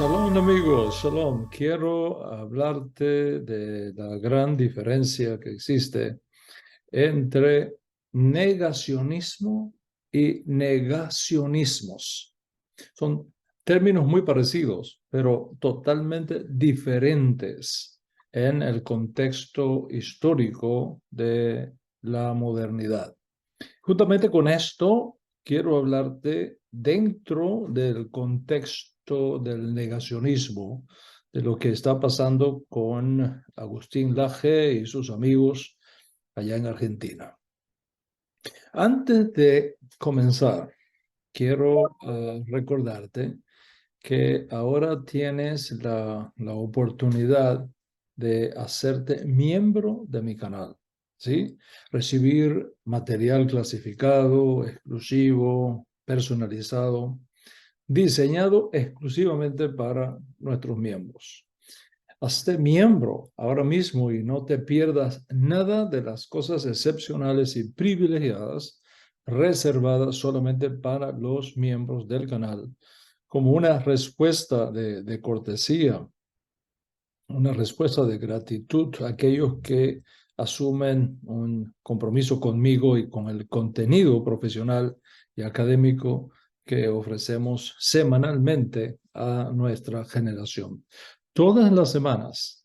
Shalom amigos, shalom. Quiero hablarte de la gran diferencia que existe entre negacionismo y negacionismos. Son términos muy parecidos, pero totalmente diferentes en el contexto histórico de la modernidad. Justamente con esto quiero hablarte dentro del contexto del negacionismo, de lo que está pasando con Agustín Laje y sus amigos allá en Argentina. Antes de comenzar, quiero recordarte que ahora tienes la oportunidad de hacerte miembro de mi canal, ¿sí? Recibir material clasificado, exclusivo, personalizado, diseñado exclusivamente para nuestros miembros. Hazte miembro ahora mismo y no te pierdas nada de las cosas excepcionales y privilegiadas reservadas solamente para los miembros del canal, como una respuesta de cortesía, una respuesta de gratitud a aquellos que asumen un compromiso conmigo y con el contenido profesional y académico que ofrecemos semanalmente a nuestra generación. Todas las semanas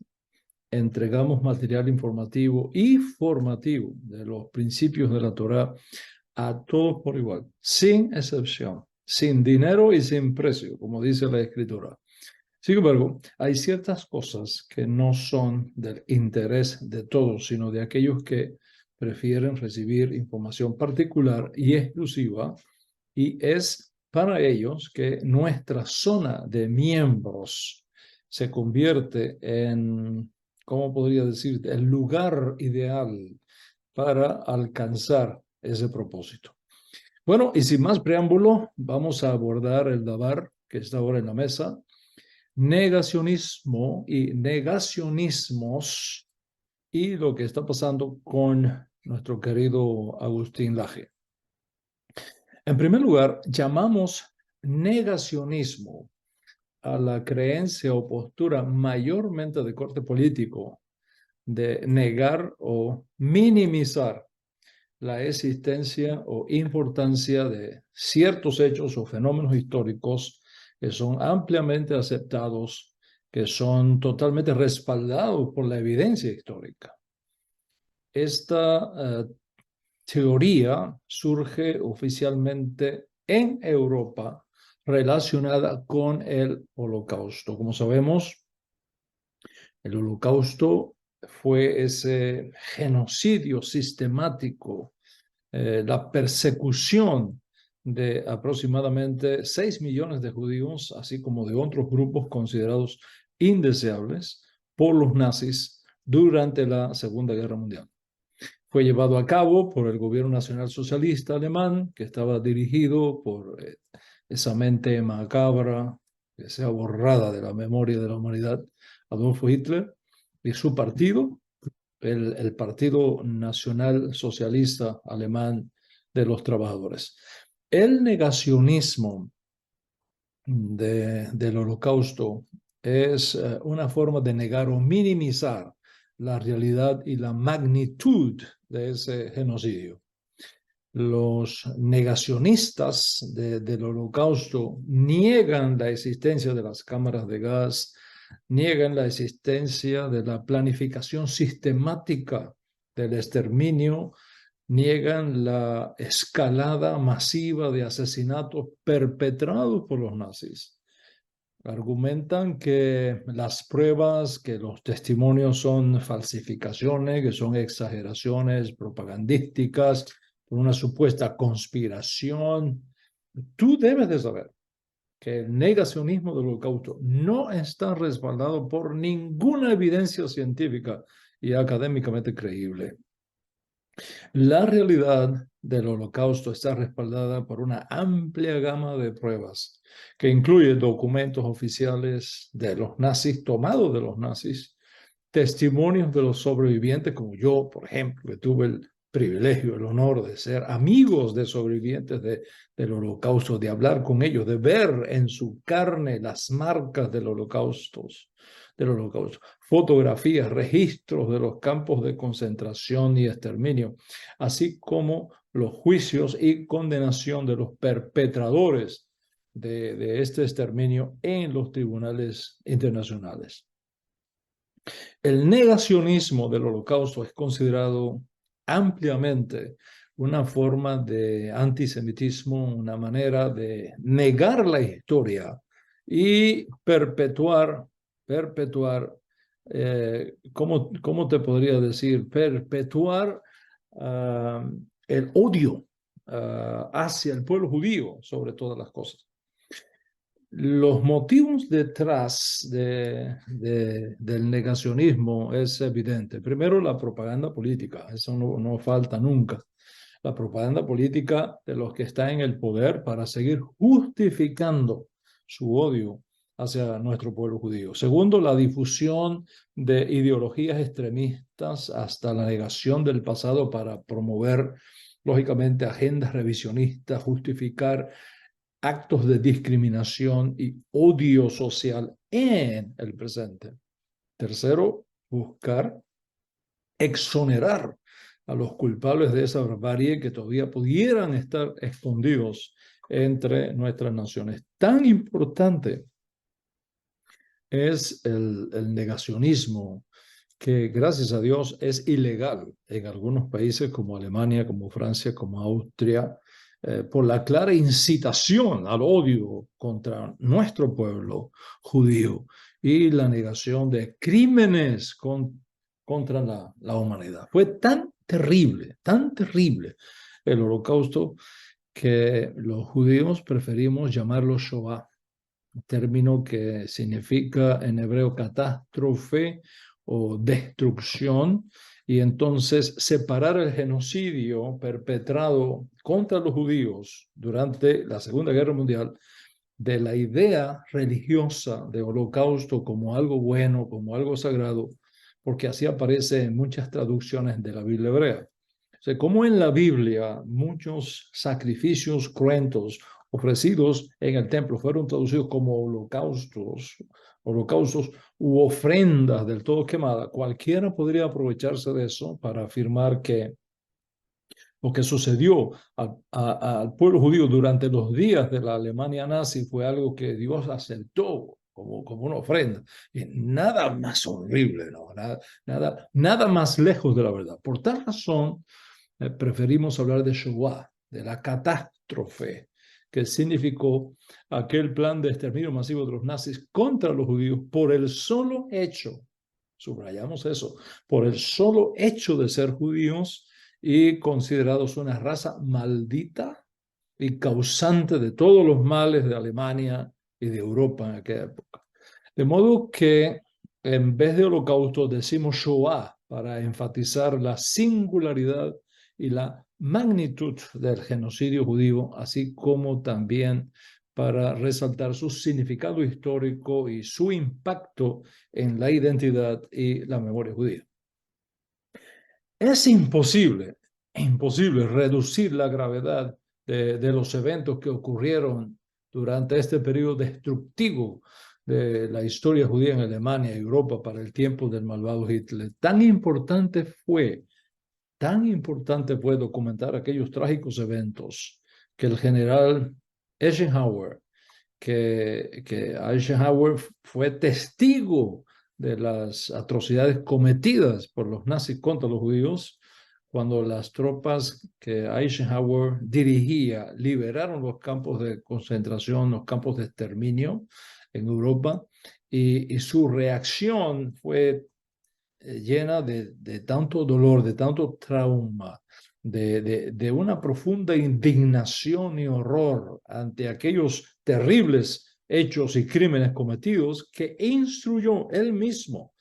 entregamos material informativo y formativo de los principios de la Torá a todos por igual, sin excepción, sin dinero y sin precio, como dice la Escritura. Sin embargo, hay ciertas cosas que no son del interés de todos, sino de aquellos que prefieren recibir información particular y exclusiva, y es para ellos que nuestra zona de miembros se convierte en, ¿cómo podría decir?, el lugar ideal para alcanzar ese propósito. Bueno, y sin más preámbulo, vamos a abordar el dabar que está ahora en la mesa: negacionismo y negacionismos, y lo que está pasando con nuestro querido Agustín Laje. En primer lugar, llamamos negacionismo a la creencia o postura mayormente de corte político de negar o minimizar la existencia o importancia de ciertos hechos o fenómenos históricos que son ampliamente aceptados, que son totalmente respaldados por la evidencia histórica. Esta teoría surge oficialmente en Europa relacionada con el Holocausto. Como sabemos, el Holocausto fue ese genocidio sistemático, la persecución de aproximadamente 6 millones de judíos, así como de otros grupos considerados indeseables por los nazis durante la Segunda Guerra Mundial. Fue llevado a cabo por el gobierno nacional socialista alemán, que estaba dirigido por esa mente macabra que sea borrada de la memoria de la humanidad, Adolfo Hitler, y su partido, el Partido Nacional Socialista Alemán de los Trabajadores. El negacionismo del Holocausto es una forma de negar o minimizar la realidad y la magnitud de ese genocidio. Los negacionistas del Holocausto niegan la existencia de las cámaras de gas, niegan la existencia de la planificación sistemática del exterminio, niegan la escalada masiva de asesinatos perpetrados por los nazis. Argumentan que las pruebas, que los testimonios son falsificaciones, que son exageraciones propagandísticas, por una supuesta conspiración. Tú debes de saber que el negacionismo del Holocausto no está respaldado por ninguna evidencia científica y académicamente creíble. La realidad del Holocausto está respaldada por una amplia gama de pruebas que incluye documentos oficiales de los nazis, tomados de los nazis, testimonios de los sobrevivientes, como yo, por ejemplo, que tuve el privilegio, el honor de ser amigos de sobrevivientes del Holocausto, de hablar con ellos, de ver en su carne las marcas del Holocausto, fotografías, registros de los campos de concentración y exterminio, así como los juicios y condenación de los perpetradores de este exterminio en los tribunales internacionales. El negacionismo del Holocausto es considerado ampliamente una forma de antisemitismo, una manera de negar la historia y ¿cómo te podría decir? Perpetuar el odio hacia el pueblo judío sobre todas las cosas. Los motivos detrás del negacionismo es evidente. Primero, la propaganda política, eso no falta nunca. La propaganda política de los que están en el poder para seguir justificando su odio hacia nuestro pueblo judío. Segundo, la difusión de ideologías extremistas hasta la negación del pasado para promover, lógicamente, agendas revisionistas, justificar actos de discriminación y odio social en el presente. Tercero, buscar exonerar a los culpables de esa barbarie que todavía pudieran estar escondidos entre nuestras naciones. Tan importante es el negacionismo que, gracias a Dios, es ilegal en algunos países como Alemania, como Francia, como Austria, por la clara incitación al odio contra nuestro pueblo judío y la negación de crímenes contra la humanidad. Fue tan terrible el Holocausto que los judíos preferimos llamarlo Shoah, término que significa en hebreo catástrofe o destrucción, y entonces separar el genocidio perpetrado contra los judíos durante la Segunda Guerra Mundial de la idea religiosa de holocausto como algo bueno, como algo sagrado, porque así aparece en muchas traducciones de la Biblia hebrea. O sea, como en la Biblia muchos sacrificios cruentos ofrecidos en el templo fueron traducidos como holocaustos u ofrendas del todo quemadas, cualquiera podría aprovecharse de eso para afirmar que lo que sucedió al pueblo judío durante los días de la Alemania nazi fue algo que Dios aceptó como una ofrenda. Y nada más horrible, ¿no? Nada más lejos de la verdad. Por tal razón, preferimos hablar de Shoah, de la catástrofe que significó aquel plan de exterminio masivo de los nazis contra los judíos por el solo hecho, subrayamos eso, por el solo hecho de ser judíos y considerados una raza maldita y causante de todos los males de Alemania y de Europa en aquella época. De modo que en vez de holocausto decimos Shoah para enfatizar la singularidad y la magnitud del genocidio judío, así como también para resaltar su significado histórico y su impacto en la identidad y la memoria judía. Es imposible reducir la gravedad de los eventos que ocurrieron durante este periodo destructivo de la historia judía en Alemania y Europa para el tiempo del malvado Hitler. Tan importante fue documentar aquellos trágicos eventos que el general Eisenhower, que Eisenhower fue testigo de las atrocidades cometidas por los nazis contra los judíos, cuando las tropas que Eisenhower dirigía liberaron los campos de concentración, los campos de exterminio en Europa, y su reacción fue llena de tanto dolor, de tanto trauma, de una profunda indignación y horror ante aquellos terribles hechos y crímenes cometidos, que instruyó él mismo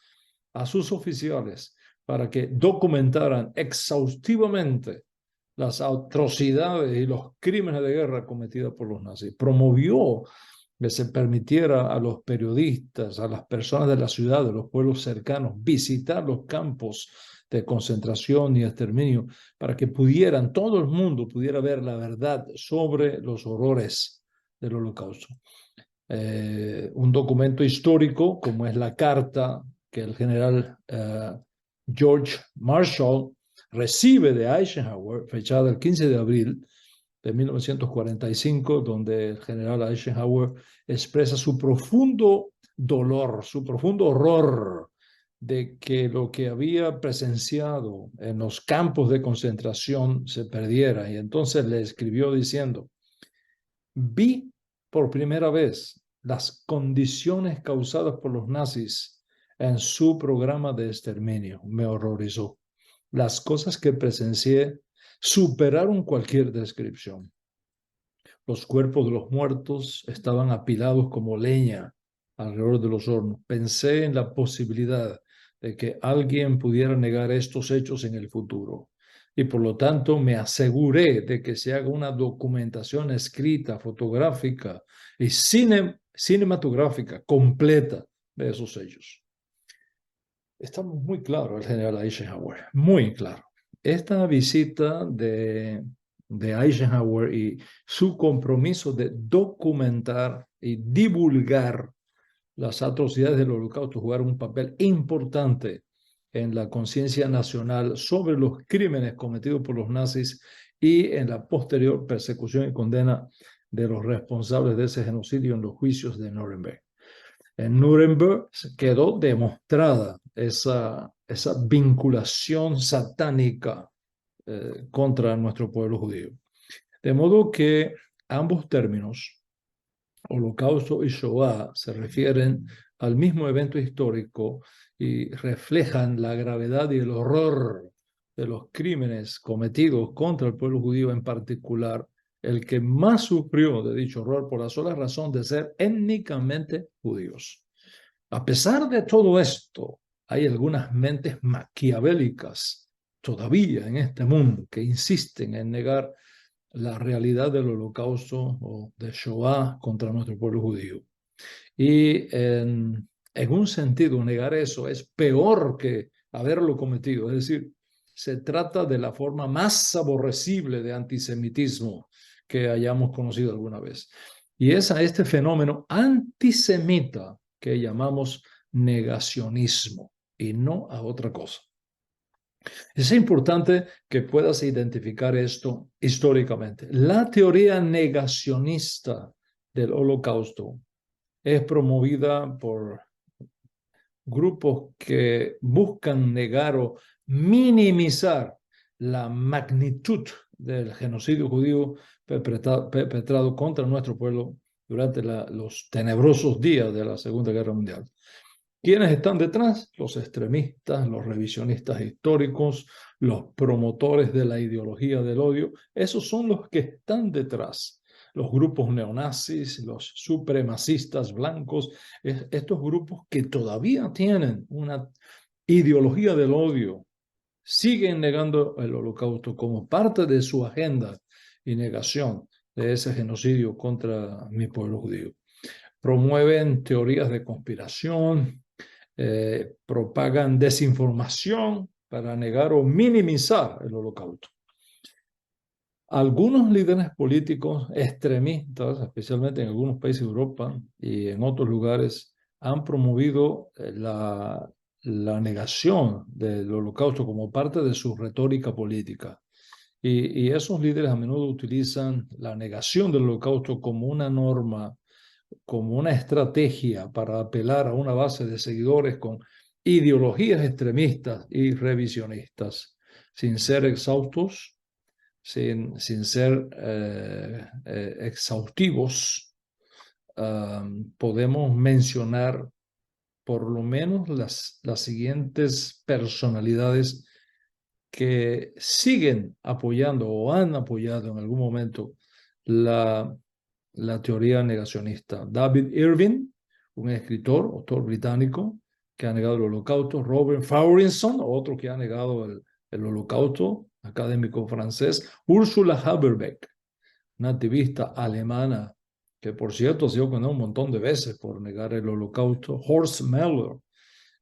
a sus oficiales para que documentaran exhaustivamente las atrocidades y los crímenes de guerra cometidos por los nazis. Promovió que se permitiera a los periodistas, a las personas de la ciudad, de los pueblos cercanos, visitar los campos de concentración y exterminio para que pudieran, todo el mundo pudiera ver la verdad sobre los horrores del Holocausto. Un documento histórico como es la carta que el general George Marshall recibe de Eisenhower, fechada el 15 de abril de 1945, donde el general Eisenhower expresa su profundo dolor, su profundo horror de que lo que había presenciado en los campos de concentración se perdiera. Y entonces le escribió diciendo: vi por primera vez las condiciones causadas por los nazis en su programa de exterminio. Me horrorizó. Las cosas que presencié superaron cualquier descripción. Los cuerpos de los muertos estaban apilados como leña alrededor de los hornos. Pensé en la posibilidad de que alguien pudiera negar estos hechos en el futuro. Y por lo tanto me aseguré de que se haga una documentación escrita, fotográfica y cinematográfica completa de esos hechos. Estamos muy claros, el general Eisenhower, muy claro. Esta visita de Eisenhower y su compromiso de documentar y divulgar las atrocidades del Holocausto jugaron un papel importante en la conciencia nacional sobre los crímenes cometidos por los nazis y en la posterior persecución y condena de los responsables de ese genocidio en los juicios de Nuremberg. En Nuremberg quedó demostrada esa vinculación satánica contra nuestro pueblo judío. De modo que ambos términos, Holocausto y Shoah, se refieren al mismo evento histórico y reflejan la gravedad y el horror de los crímenes cometidos contra el pueblo judío, en particular el que más sufrió de dicho horror por la sola razón de ser étnicamente judíos. A pesar de todo esto, hay algunas mentes maquiavélicas todavía en este mundo que insisten en negar la realidad del Holocausto o de Shoah contra nuestro pueblo judío. Y en un sentido, negar eso es peor que haberlo cometido. Es decir, se trata de la forma más aborrecible de antisemitismo que hayamos conocido alguna vez. Y es a este fenómeno antisemita que llamamos negacionismo y no a otra cosa. Es importante que puedas identificar esto históricamente. La teoría negacionista del Holocausto es promovida por grupos que buscan negar o minimizar la magnitud del genocidio judío perpetrado contra nuestro pueblo durante los tenebrosos días de la Segunda Guerra Mundial. ¿Quiénes están detrás? Los extremistas, los revisionistas históricos, los promotores de la ideología del odio. Esos son los que están detrás. Los grupos neonazis, los supremacistas blancos, estos grupos que todavía tienen una ideología del odio, siguen negando el Holocausto como parte de su agenda y negación de ese genocidio contra mi pueblo judío. Promueven teorías de conspiración, propagan desinformación para negar o minimizar el Holocausto. Algunos líderes políticos extremistas, especialmente en algunos países de Europa y en otros lugares, han promovido la negación del Holocausto como parte de su retórica política. Y esos líderes a menudo utilizan la negación del Holocausto como una norma, como una estrategia para apelar a una base de seguidores con ideologías extremistas y revisionistas, sin ser exhaustos, sin ser exhaustivos. Podemos mencionar por lo menos las siguientes personalidades que siguen apoyando o han apoyado en algún momento la teoría negacionista. David Irving, un escritor, autor británico, que ha negado el Holocausto. Robert Faurisson, otro que ha negado el Holocausto, académico francés. Ursula Haberbeck, una activista alemana que por cierto ha sido condenado un montón de veces por negar el holocausto. Horst Mahler,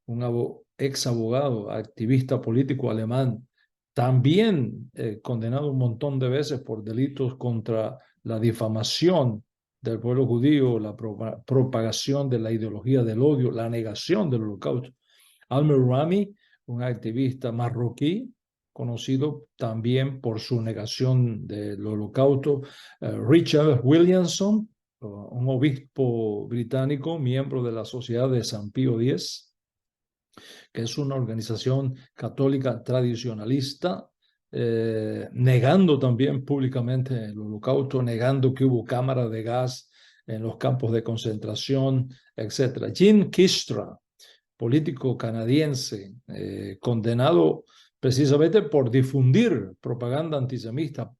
un ex abogado, activista político alemán, también condenado un montón de veces por delitos contra la difamación del pueblo judío, la propagación de la ideología del odio, la negación del holocausto. Almer Rami, un activista marroquí, conocido también por su negación del holocausto. Richard Williamson, un obispo británico, miembro de la Sociedad de San Pío X, que es una organización católica tradicionalista, negando también públicamente el holocausto, negando que hubo cámaras de gas en los campos de concentración, etc. Jim Kistra, político canadiense, condenado precisamente por difundir propaganda antisemita,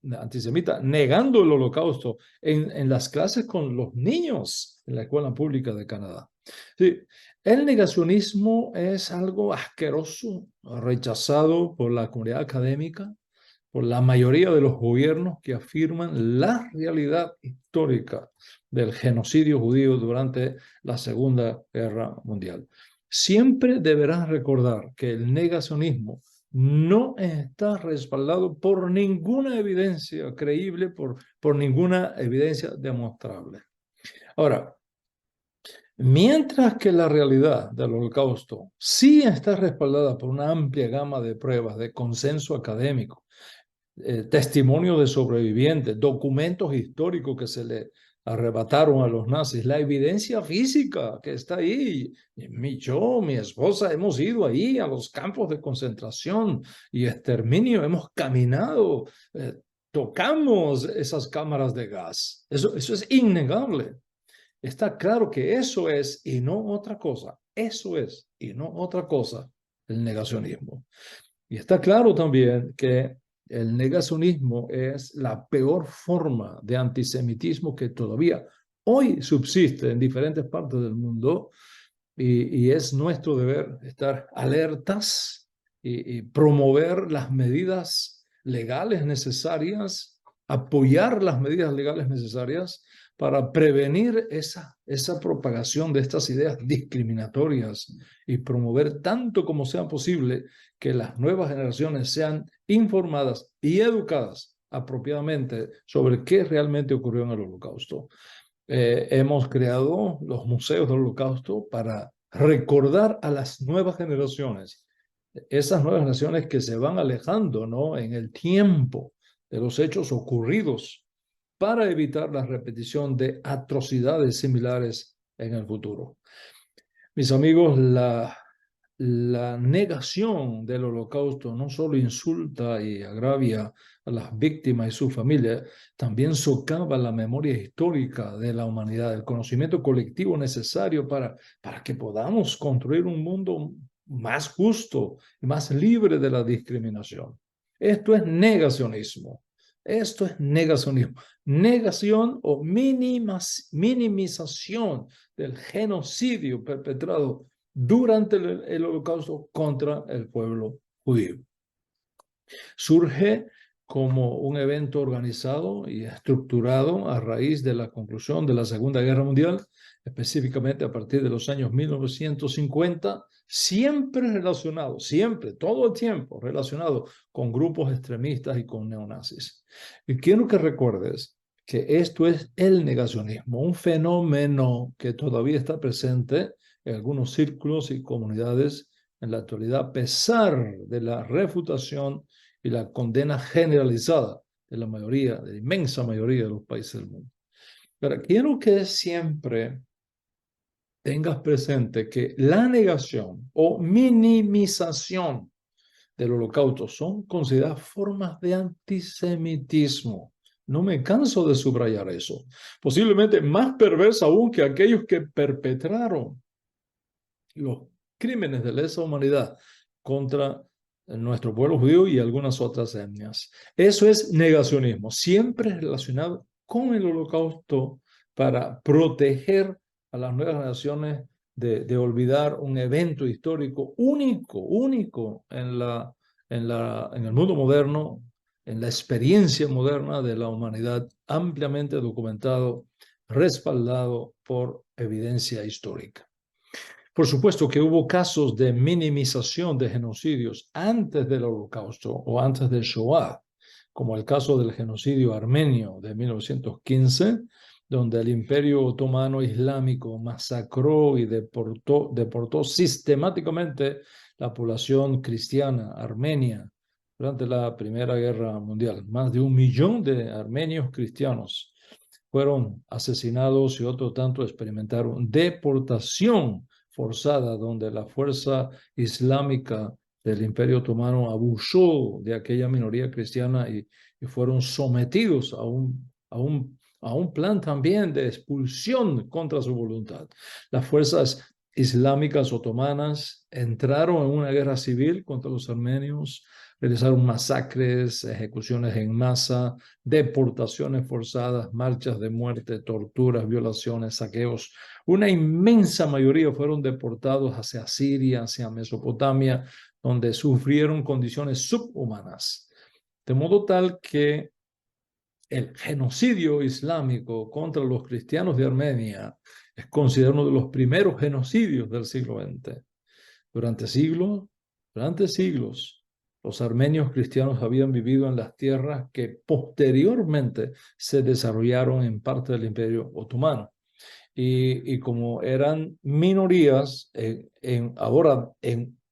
negando el holocausto en las clases con los niños en la escuela pública de Canadá. Sí, el negacionismo es algo asqueroso, rechazado por la comunidad académica, por la mayoría de los gobiernos que afirman la realidad histórica del genocidio judío durante la Segunda Guerra Mundial. Siempre deberás recordar que el negacionismo no está respaldado por ninguna evidencia creíble, por ninguna evidencia demostrable. Ahora, mientras que la realidad del holocausto sí está respaldada por una amplia gama de pruebas, de consenso académico, testimonios de sobrevivientes, documentos históricos que se le arrebataron a los nazis, la evidencia física que está ahí. Yo, mi esposa, hemos ido ahí a los campos de concentración y exterminio, hemos caminado, tocamos esas cámaras de gas. Eso es innegable. Está claro que eso es y no otra cosa. Eso es y no otra cosa el negacionismo. Y está claro también que el negacionismo es la peor forma de antisemitismo que todavía hoy subsiste en diferentes partes del mundo y es nuestro deber estar alertas y promover las medidas legales necesarias, apoyar las medidas legales necesarias para prevenir esa propagación de estas ideas discriminatorias y promover tanto como sea posible que las nuevas generaciones sean informadas y educadas apropiadamente sobre qué realmente ocurrió en el Holocausto. Hemos creado los museos del Holocausto para recordar a las nuevas generaciones, esas nuevas generaciones que se van alejando, ¿no?, en el tiempo de los hechos ocurridos, para evitar la repetición de atrocidades similares en el futuro. Mis amigos, la negación del holocausto no solo insulta y agravia a las víctimas y sus familias, también socava la memoria histórica de la humanidad, el conocimiento colectivo necesario para que podamos construir un mundo más justo y más libre de la discriminación. Esto es negacionismo. Esto es negacionismo. Negación o minimización del genocidio perpetrado durante el holocausto contra el pueblo judío. Surge como un evento organizado y estructurado a raíz de la conclusión de la Segunda Guerra Mundial, específicamente a partir de los años 1950, siempre relacionado, siempre, todo el tiempo relacionado con grupos extremistas y con neonazis. Y quiero que recuerdes que esto es el negacionismo, un fenómeno que todavía está presente en algunos círculos y comunidades en la actualidad, a pesar de la refutación y la condena generalizada de la mayoría, de la inmensa mayoría de los países del mundo. Pero quiero que siempre tengas presente que la negación o minimización del holocausto son consideradas formas de antisemitismo. No me canso de subrayar eso. Posiblemente más perversa aún que aquellos que perpetraron los crímenes de lesa humanidad contra nuestro pueblo judío y algunas otras etnias. Eso es negacionismo, siempre relacionado con el holocausto para proteger a las nuevas generaciones de olvidar un evento histórico único en el mundo moderno, en la experiencia moderna de la humanidad, ampliamente documentado respaldado por evidencia histórica. Por supuesto que hubo casos de minimización de genocidios antes del Holocausto o antes del Shoah, como el caso del genocidio armenio de 1915, donde el Imperio Otomano Islámico masacró y deportó sistemáticamente la población cristiana armenia durante la Primera Guerra Mundial. Más de 1 millón de armenios cristianos fueron asesinados y otro tanto experimentaron deportación forzada, donde la fuerza islámica del Imperio Otomano abusó de aquella minoría cristiana y fueron sometidos a un plan también de expulsión contra su voluntad. Las fuerzas islámicas otomanas entraron en una guerra civil contra los armenios, realizaron masacres, ejecuciones en masa, deportaciones forzadas, marchas de muerte, torturas, violaciones, saqueos. Una inmensa mayoría fueron deportados hacia Siria, hacia Mesopotamia, donde sufrieron condiciones subhumanas. De modo tal que el genocidio islámico contra los cristianos de Armenia es considerado uno de los primeros genocidios del siglo XX. Durante siglos, los armenios cristianos habían vivido en las tierras que posteriormente se desarrollaron en parte del Imperio Otomano. Y como eran minorías,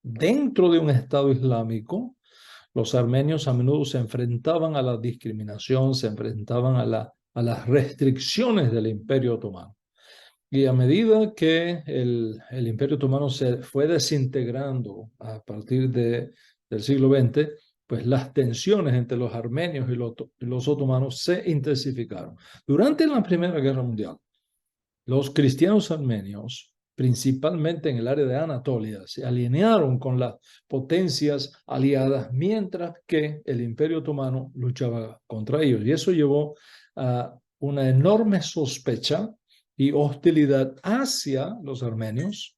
dentro de un Estado islámico, los armenios a menudo se enfrentaban a la discriminación, se enfrentaban a las restricciones del Imperio Otomano. Y a medida que el Imperio Otomano se fue desintegrando a partir del siglo XX, pues las tensiones entre los armenios y los otomanos se intensificaron. Durante la Primera Guerra Mundial, los cristianos armenios, principalmente en el área de Anatolia, se alinearon con las potencias aliadas, mientras que el Imperio Otomano luchaba contra ellos. Y eso llevó a una enorme sospecha y hostilidad hacia los armenios,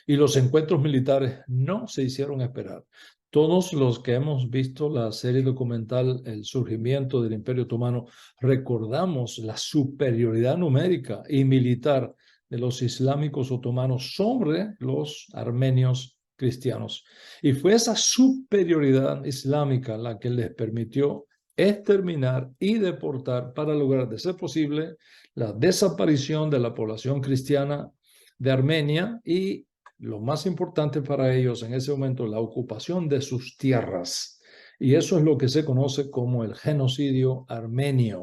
y los encuentros militares no se hicieron esperar. Todos los que hemos visto la serie documental El surgimiento del Imperio Otomano recordamos la superioridad numérica y militar de los islámicos otomanos sobre los armenios cristianos. Y fue esa superioridad islámica la que les permitió exterminar y deportar para lograr, de ser posible, la desaparición de la población cristiana de Armenia y, lo más importante para ellos en ese momento, la ocupación de sus tierras. Y eso es lo que se conoce como el genocidio armenio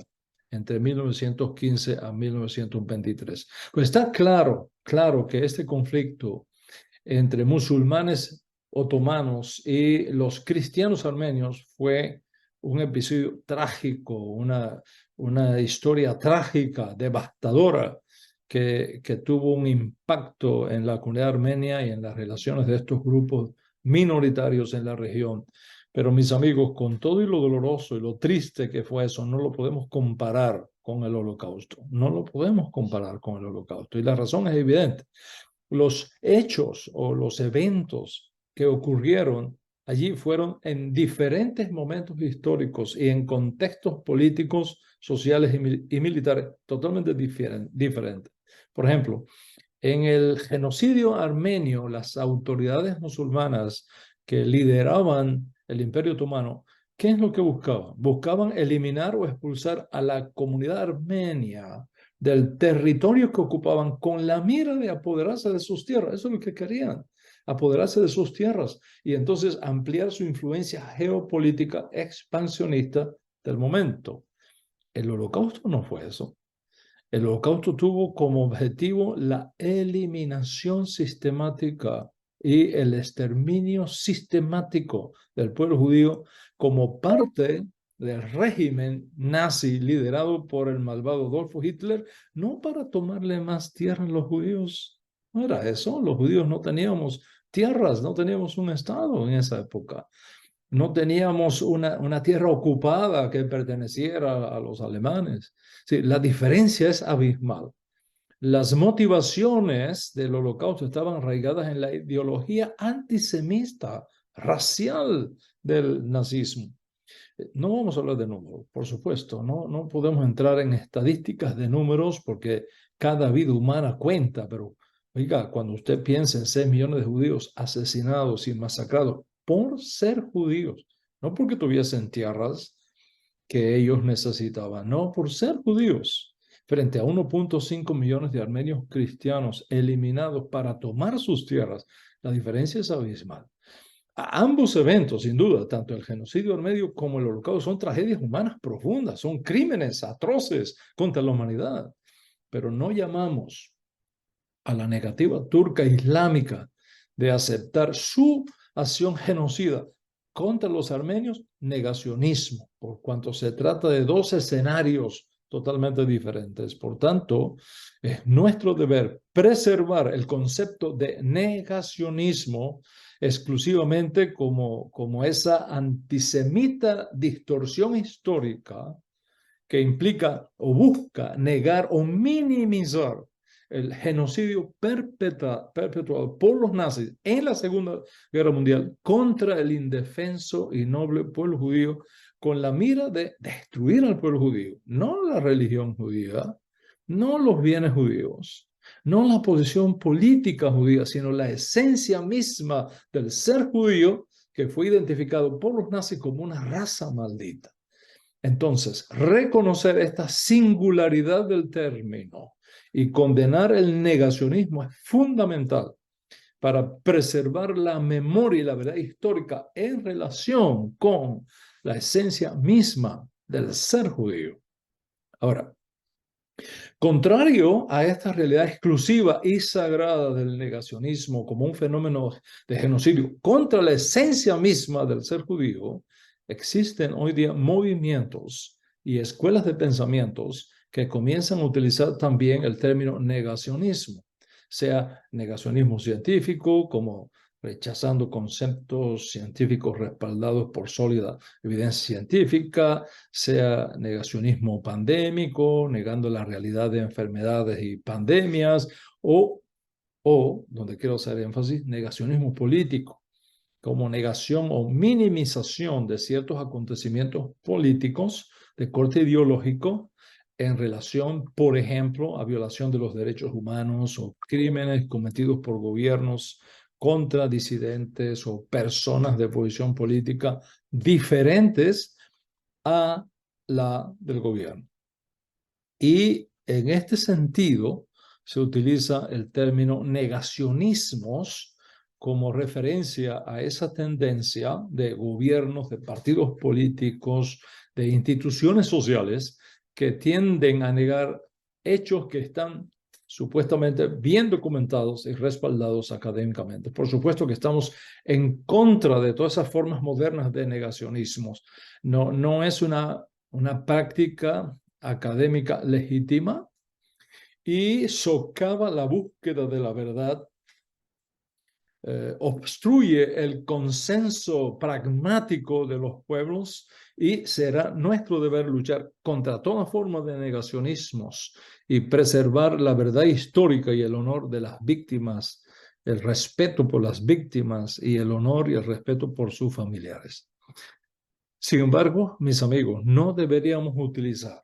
entre 1915 a 1923. Pues está claro que este conflicto entre musulmanes otomanos y los cristianos armenios fue un episodio trágico, una historia trágica, devastadora, que tuvo un impacto en la comunidad armenia y en las relaciones de estos grupos minoritarios en la región. Pero mis amigos, con todo y lo doloroso y lo triste que fue eso, no lo podemos comparar con el Holocausto. No lo podemos comparar con el Holocausto. Y la razón es evidente. Los hechos o los eventos que ocurrieron allí fueron en diferentes momentos históricos y en contextos políticos, sociales y militares totalmente diferentes. Por ejemplo, en el genocidio armenio, las autoridades musulmanas que lideraban el Imperio Otomano, ¿qué es lo que buscaban? Buscaban eliminar o expulsar a la comunidad armenia del territorio que ocupaban con la mira de apoderarse de sus tierras. Eso es lo que querían, apoderarse de sus tierras y entonces ampliar su influencia geopolítica expansionista del momento. El Holocausto no fue eso. El Holocausto tuvo como objetivo la eliminación sistemática y el exterminio sistemático del pueblo judío como parte del régimen nazi liderado por el malvado Adolfo Hitler, no para tomarle más tierra a los judíos. No era eso, los judíos no teníamos tierras, no teníamos un estado en esa época. No teníamos una tierra ocupada que perteneciera a los alemanes. Sí, la diferencia es abismal. Las motivaciones del Holocausto estaban arraigadas en la ideología antisemita, racial del nazismo. No vamos a hablar de números, por supuesto, no podemos entrar en estadísticas de números porque cada vida humana cuenta, pero oiga, cuando usted piensa en 6 millones de judíos asesinados y masacrados por ser judíos, no porque tuviesen tierras que ellos necesitaban, no, por ser judíos, frente a 1.5 millones de armenios cristianos eliminados para tomar sus tierras, la diferencia es abismal. Ambos eventos, sin duda, tanto el genocidio armenio como el holocausto, son tragedias humanas profundas, son crímenes atroces contra la humanidad, pero no llamamos a la negativa turca islámica de aceptar su acción genocida contra los armenios negacionismo, por cuanto se trata de dos escenarios totalmente diferentes. Por tanto, es nuestro deber preservar el concepto de negacionismo exclusivamente como esa antisemita distorsión histórica que implica o busca negar o minimizar el genocidio perpetuado por los nazis en la Segunda Guerra Mundial contra el indefenso y noble pueblo judío con la mira de destruir al pueblo judío, no la religión judía, no los bienes judíos, no la posición política judía, sino la esencia misma del ser judío que fue identificado por los nazis como una raza maldita. Entonces, reconocer esta singularidad del término y condenar el negacionismo es fundamental para preservar la memoria y la verdad histórica en relación con la esencia misma del ser judío. Ahora, contrario a esta realidad exclusiva y sagrada del negacionismo como un fenómeno de genocidio contra la esencia misma del ser judío, existen hoy día movimientos y escuelas de pensamientos que comienzan a utilizar también el término negacionismo, sea negacionismo científico, como rechazando conceptos científicos respaldados por sólida evidencia científica, sea negacionismo pandémico, negando la realidad de enfermedades y pandemias, donde quiero hacer énfasis, negacionismo político, como negación o minimización de ciertos acontecimientos políticos de corte ideológico en relación, por ejemplo, a violación de los derechos humanos o crímenes cometidos por gobiernos contra disidentes o personas de posición política diferentes a la del gobierno. Y en este sentido se utiliza el término negacionismos como referencia a esa tendencia de gobiernos, de partidos políticos, de instituciones sociales que tienden a negar hechos que están supuestamente bien documentados y respaldados académicamente. Por supuesto que estamos en contra de todas esas formas modernas de negacionismos. No es una práctica académica legítima y socava la búsqueda de la verdad, obstruye el consenso pragmático de los pueblos y será nuestro deber luchar contra toda forma de negacionismos y preservar la verdad histórica y el honor de las víctimas, el respeto por las víctimas y el honor y el respeto por sus familiares. Sin embargo, mis amigos, no deberíamos utilizar,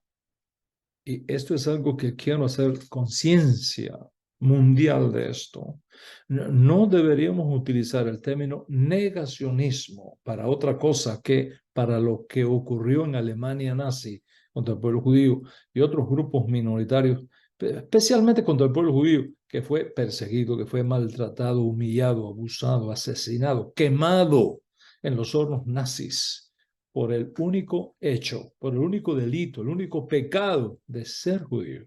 y esto es algo que quiero hacer conciencia mundial de esto, no deberíamos utilizar el término negacionismo para otra cosa que para lo que ocurrió en Alemania nazi contra el pueblo judío y otros grupos minoritarios, especialmente contra el pueblo judío, que fue perseguido, que fue maltratado, humillado, abusado, asesinado, quemado en los hornos nazis por el único hecho, por el único delito, el único pecado de ser judío.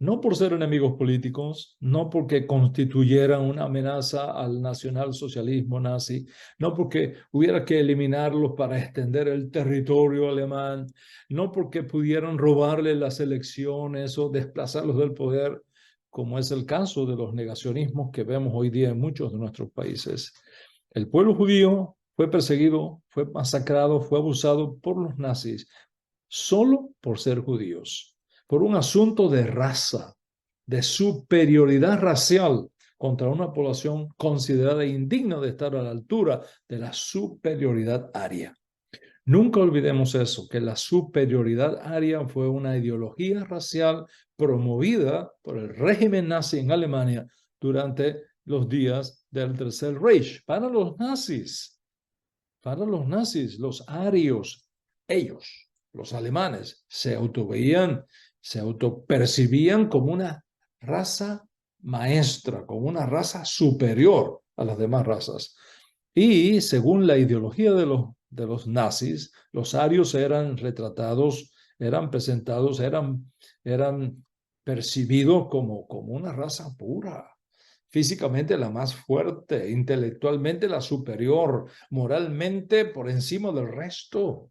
No por ser enemigos políticos, no porque constituyeran una amenaza al nacionalsocialismo nazi, no porque hubiera que eliminarlos para extender el territorio alemán, no porque pudieran robarle las elecciones o desplazarlos del poder, como es el caso de los negacionismos que vemos hoy día en muchos de nuestros países. El pueblo judío fue perseguido, fue masacrado, fue abusado por los nazis solo por ser judíos, por un asunto de raza, de superioridad racial contra una población considerada indigna de estar a la altura de la superioridad aria. Nunca olvidemos eso, que la superioridad aria fue una ideología racial promovida por el régimen nazi en Alemania durante los días del Tercer Reich. Para los nazis, los arios, ellos, los alemanes, se autopercibían como una raza maestra, como una raza superior a las demás razas. Y según la ideología de los nazis, los arios eran retratados, eran presentados, eran percibidos como una raza pura, físicamente la más fuerte, intelectualmente la superior, moralmente por encima del resto.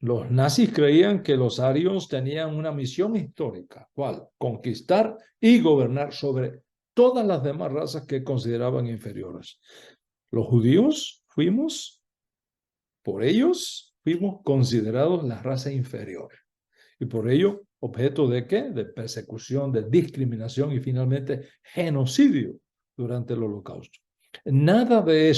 Los nazis creían que los arios tenían una misión histórica, ¿cuál? Conquistar y gobernar sobre todas las demás razas que consideraban inferiores. Los judíos por ellos, fuimos considerados la raza inferior. Y por ello, objeto de ¿qué? De persecución, de discriminación y finalmente genocidio durante el Holocausto. Nada de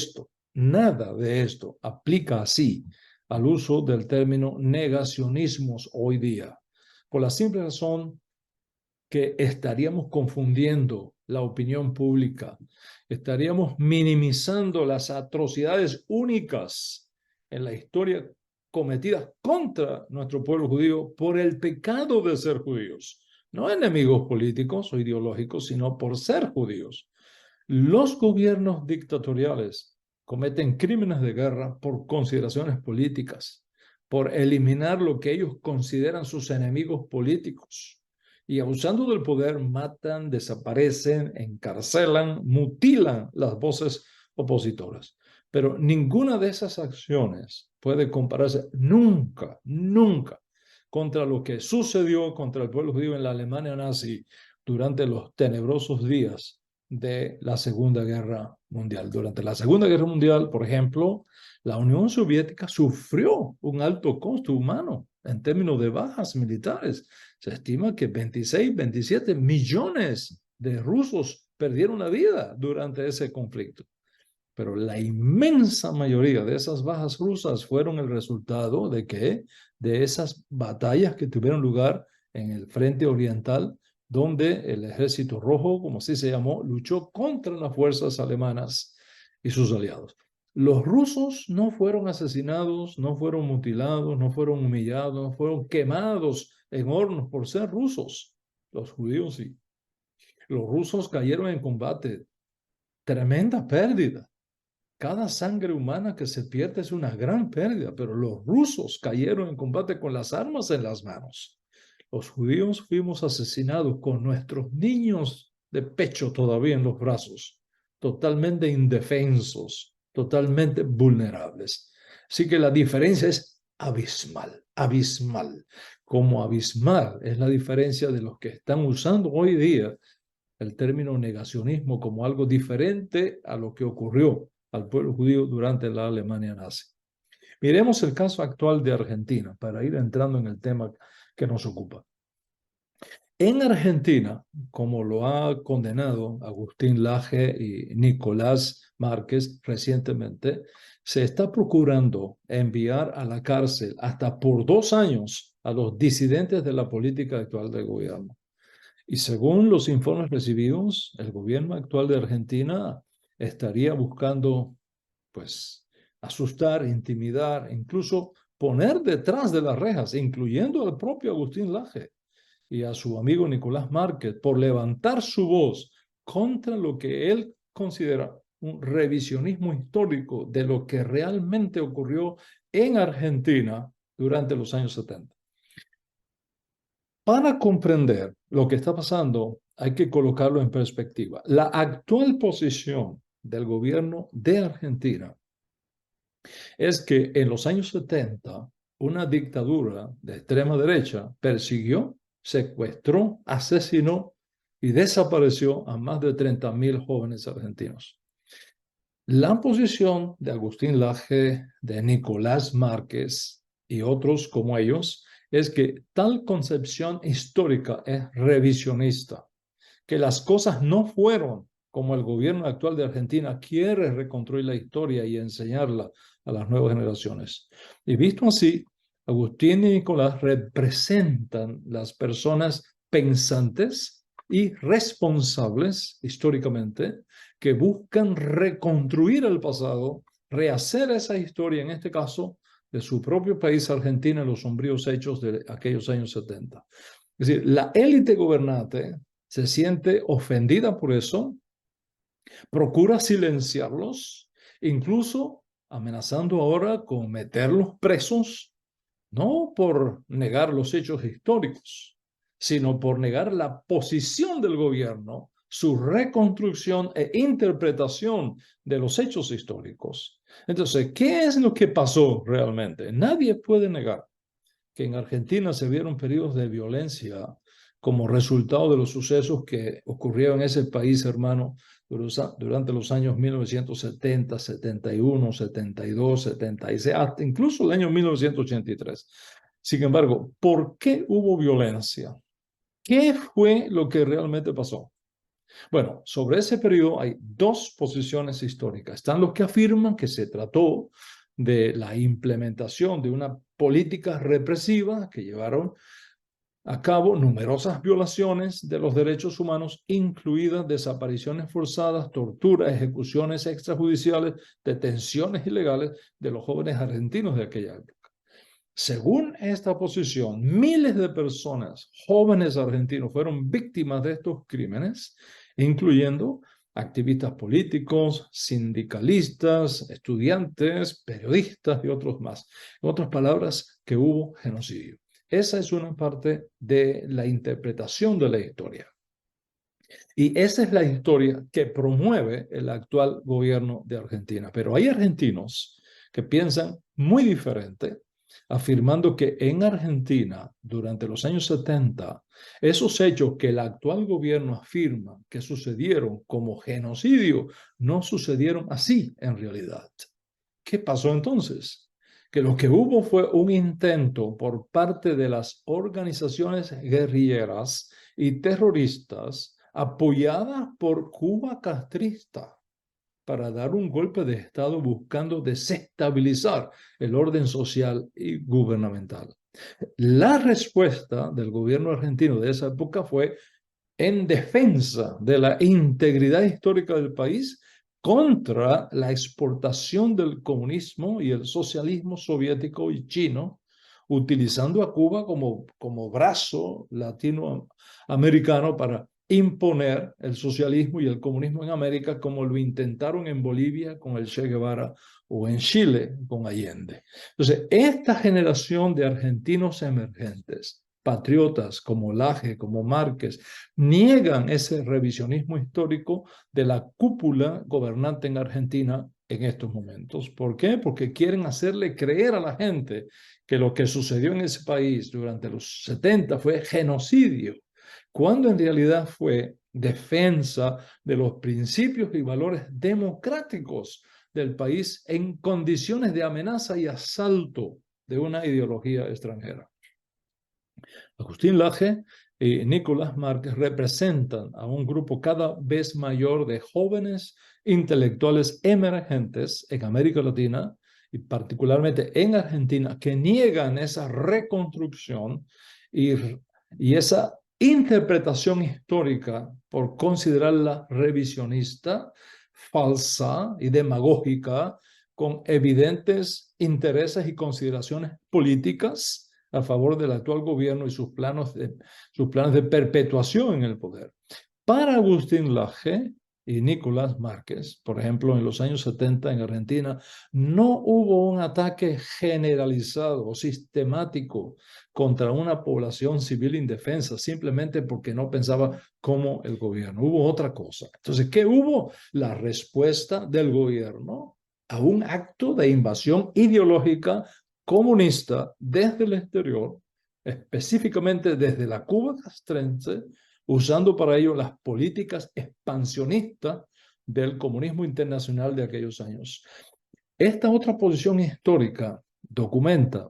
esto aplica así al uso del término negacionismos hoy día, por la simple razón que estaríamos confundiendo la opinión pública, estaríamos minimizando las atrocidades únicas en la historia cometidas contra nuestro pueblo judío por el pecado de ser judíos, no enemigos políticos o ideológicos, sino por ser judíos. Los gobiernos dictatoriales cometen crímenes de guerra por consideraciones políticas, por eliminar lo que ellos consideran sus enemigos políticos. Y abusando del poder, matan, desaparecen, encarcelan, mutilan las voces opositoras. Pero ninguna de esas acciones puede compararse nunca contra lo que sucedió contra el pueblo judío en la Alemania nazi durante los tenebrosos días de la Segunda Guerra Mundial. Durante la Segunda Guerra Mundial, por ejemplo, la Unión Soviética sufrió un alto costo humano en términos de bajas militares. Se estima que 26, 27 millones de rusos perdieron la vida durante ese conflicto. Pero la inmensa mayoría de esas bajas rusas fueron el resultado de que de esas batallas que tuvieron lugar en el frente oriental, donde el Ejército Rojo, como así se llamó, luchó contra las fuerzas alemanas y sus aliados. Los rusos no fueron asesinados, no fueron mutilados, no fueron humillados, no fueron quemados en hornos por ser rusos. Los judíos sí. Los rusos cayeron en combate. Tremenda pérdida. Cada sangre humana que se pierde es una gran pérdida, pero los rusos cayeron en combate con las armas en las manos. Los judíos fuimos asesinados con nuestros niños de pecho todavía en los brazos, totalmente indefensos, totalmente vulnerables. Así que la diferencia es abismal, abismal. Como abismal es la diferencia de los que están usando hoy día el término negacionismo como algo diferente a lo que ocurrió al pueblo judío durante la Alemania nazi. Miremos el caso actual de Argentina para ir entrando en el tema que nos ocupa. En Argentina, como lo ha condenado Agustín Laje y Nicolás Márquez recientemente, se está procurando enviar a la cárcel hasta por 2 años a los disidentes de la política actual del gobierno. Y según los informes recibidos, el gobierno actual de Argentina estaría buscando, pues, asustar, intimidar, incluso poner detrás de las rejas, incluyendo al propio Agustín Laje y a su amigo Nicolás Márquez, por levantar su voz contra lo que él considera un revisionismo histórico de lo que realmente ocurrió en Argentina durante los años 70. Para comprender lo que está pasando, hay que colocarlo en perspectiva. La actual posición del gobierno de Argentina es que en los años 70, una dictadura de extrema derecha persiguió, secuestró, asesinó y desapareció a más de 30.000 jóvenes argentinos. La posición de Agustín Laje, de Nicolás Márquez y otros como ellos es que tal concepción histórica es revisionista, que las cosas no fueron como el gobierno actual de Argentina quiere reconstruir la historia y enseñarla a las nuevas generaciones. Y visto así, Agustín y Nicolás representan las personas pensantes y responsables históricamente que buscan reconstruir el pasado, rehacer esa historia, en este caso, de su propio país, Argentina, en los sombríos hechos de aquellos años 70. Es decir, la élite gobernante se siente ofendida por eso, procura silenciarlos, incluso amenazando ahora con meterlos presos, no por negar los hechos históricos, sino por negar la posición del gobierno, su reconstrucción e interpretación de los hechos históricos. Entonces, ¿qué es lo que pasó realmente? Nadie puede negar que en Argentina se vieron periodos de violencia como resultado de los sucesos que ocurrieron en ese país, hermano, durante los años 1970, 71, 72, 76, hasta incluso el año 1983. Sin embargo, ¿por qué hubo violencia? ¿Qué fue lo que realmente pasó? Bueno, sobre ese periodo hay dos posiciones históricas. Están los que afirman que se trató de la implementación de una política represiva que llevaron a cabo numerosas violaciones de los derechos humanos, incluidas desapariciones forzadas, torturas, ejecuciones extrajudiciales, detenciones ilegales de los jóvenes argentinos de aquella época. Según esta posición, miles de personas, jóvenes argentinos, fueron víctimas de estos crímenes, incluyendo activistas políticos, sindicalistas, estudiantes, periodistas y otros más. En otras palabras, que hubo genocidio. Esa es una parte de la interpretación de la historia. Y esa es la historia que promueve el actual gobierno de Argentina. Pero hay argentinos que piensan muy diferente, afirmando que en Argentina, durante los años 70, esos hechos que el actual gobierno afirma que sucedieron como genocidio, no sucedieron así en realidad. ¿Qué pasó entonces? Que lo que hubo fue un intento por parte de las organizaciones guerrilleras y terroristas apoyadas por Cuba castrista para dar un golpe de Estado buscando desestabilizar el orden social y gubernamental. La respuesta del gobierno argentino de esa época fue en defensa de la integridad histórica del país contra la exportación del comunismo y el socialismo soviético y chino, utilizando a Cuba como brazo latinoamericano para imponer el socialismo y el comunismo en América, como lo intentaron en Bolivia con el Che Guevara o en Chile con Allende. Entonces, esta generación de argentinos emergentes, patriotas como Laje, como Márquez, niegan ese revisionismo histórico de la cúpula gobernante en Argentina en estos momentos. ¿Por qué? Porque quieren hacerle creer a la gente que lo que sucedió en ese país durante los 70 fue genocidio, cuando en realidad fue defensa de los principios y valores democráticos del país en condiciones de amenaza y asalto de una ideología extranjera. Agustín Laje y Nicolás Márquez representan a un grupo cada vez mayor de jóvenes intelectuales emergentes en América Latina y particularmente en Argentina que niegan esa reconstrucción y esa interpretación histórica por considerarla revisionista, falsa y demagógica, con evidentes intereses y consideraciones políticas a favor del actual gobierno y sus planes de perpetuación en el poder. Para Agustín Laje y Nicolás Márquez, por ejemplo, en los años 70 en Argentina, no hubo un ataque generalizado o sistemático contra una población civil indefensa, simplemente porque no pensaba como el gobierno. Hubo otra cosa. Entonces, ¿qué hubo? La respuesta del gobierno a un acto de invasión ideológica comunista desde el exterior, específicamente desde la Cuba castrense, usando para ello las políticas expansionistas del comunismo internacional de aquellos años. Esta otra posición histórica documenta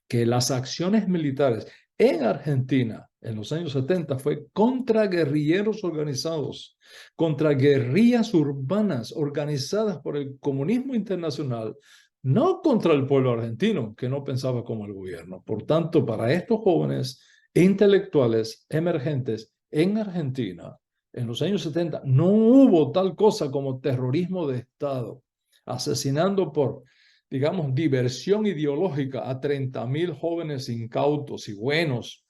que las acciones militares en Argentina en los años 70 fue contra guerrilleros organizados, contra guerrillas urbanas organizadas por el comunismo internacional, no contra el pueblo argentino, que no pensaba como el gobierno. Por tanto, para estos jóvenes intelectuales emergentes en Argentina, en los años 70, no hubo tal cosa como terrorismo de Estado, asesinando por, digamos, diversión ideológica a 30.000 jóvenes incautos y buenos,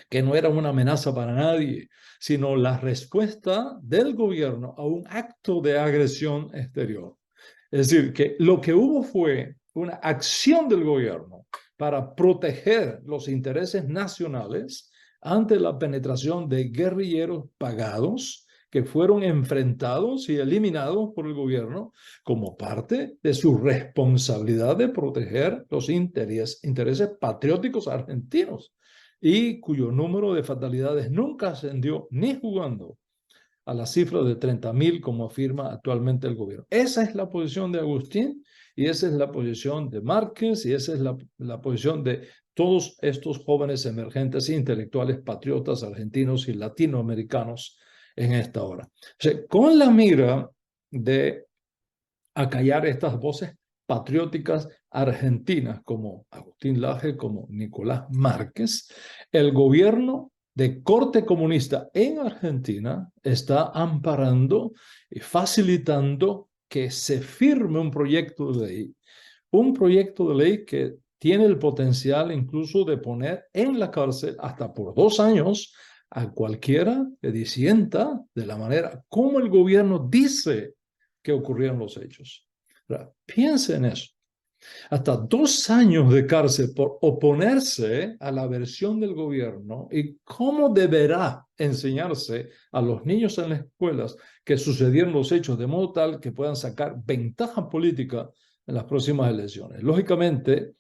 que no eran una amenaza para nadie, sino la respuesta del gobierno a un acto de agresión exterior. Es decir, que lo que hubo fue una acción del gobierno para proteger los intereses nacionales ante la penetración de guerrilleros pagados que fueron enfrentados y eliminados por el gobierno como parte de su responsabilidad de proteger los intereses patrióticos argentinos y cuyo número de fatalidades nunca ascendió ni jugando a la cifra de 30.000 como afirma actualmente el gobierno. Esa es la posición de Agustín y esa es la posición de Márquez y esa es la posición de todos estos jóvenes emergentes intelectuales patriotas argentinos y latinoamericanos en esta hora. O sea, con la mira de acallar estas voces patrióticas argentinas como Agustín Laje, como Nicolás Márquez, el gobierno de corte comunista en Argentina está amparando y facilitando que se firme un proyecto de ley que tiene el potencial incluso de poner en la cárcel hasta por 2 años a cualquiera que disienta de la manera como el gobierno dice que ocurrieron los hechos. Piensa en eso. Hasta 2 años de cárcel por oponerse a la versión del gobierno y cómo deberá enseñarse a los niños en las escuelas que sucedieron los hechos de modo tal que puedan sacar ventaja política en las próximas elecciones. Lógicamente,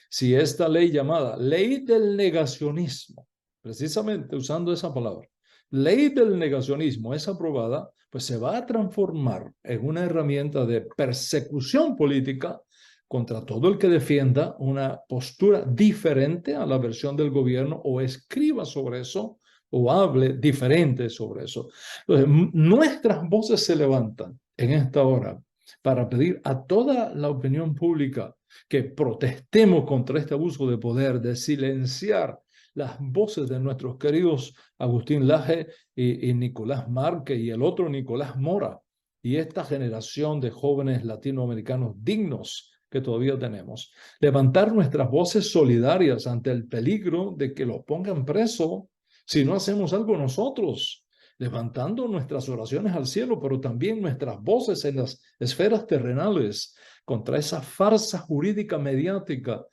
si esta ley llamada ley del negacionismo, precisamente usando esa palabra, ley del negacionismo es aprobada, pues se va a transformar en una herramienta de persecución política contra todo el que defienda una postura diferente a la versión del gobierno o escriba sobre eso o hable diferente sobre eso. Entonces, nuestras voces se levantan en esta hora para pedir a toda la opinión pública que protestemos contra este abuso de poder, de silenciar las voces de nuestros queridos Agustín Laje y Nicolás Márquez y el otro Nicolás Mora y esta generación de jóvenes latinoamericanos dignos que todavía tenemos. Levantar nuestras voces solidarias ante el peligro de que los pongan preso si no hacemos algo nosotros, levantando nuestras oraciones al cielo, pero también nuestras voces en las esferas terrenales contra esa farsa jurídica mediática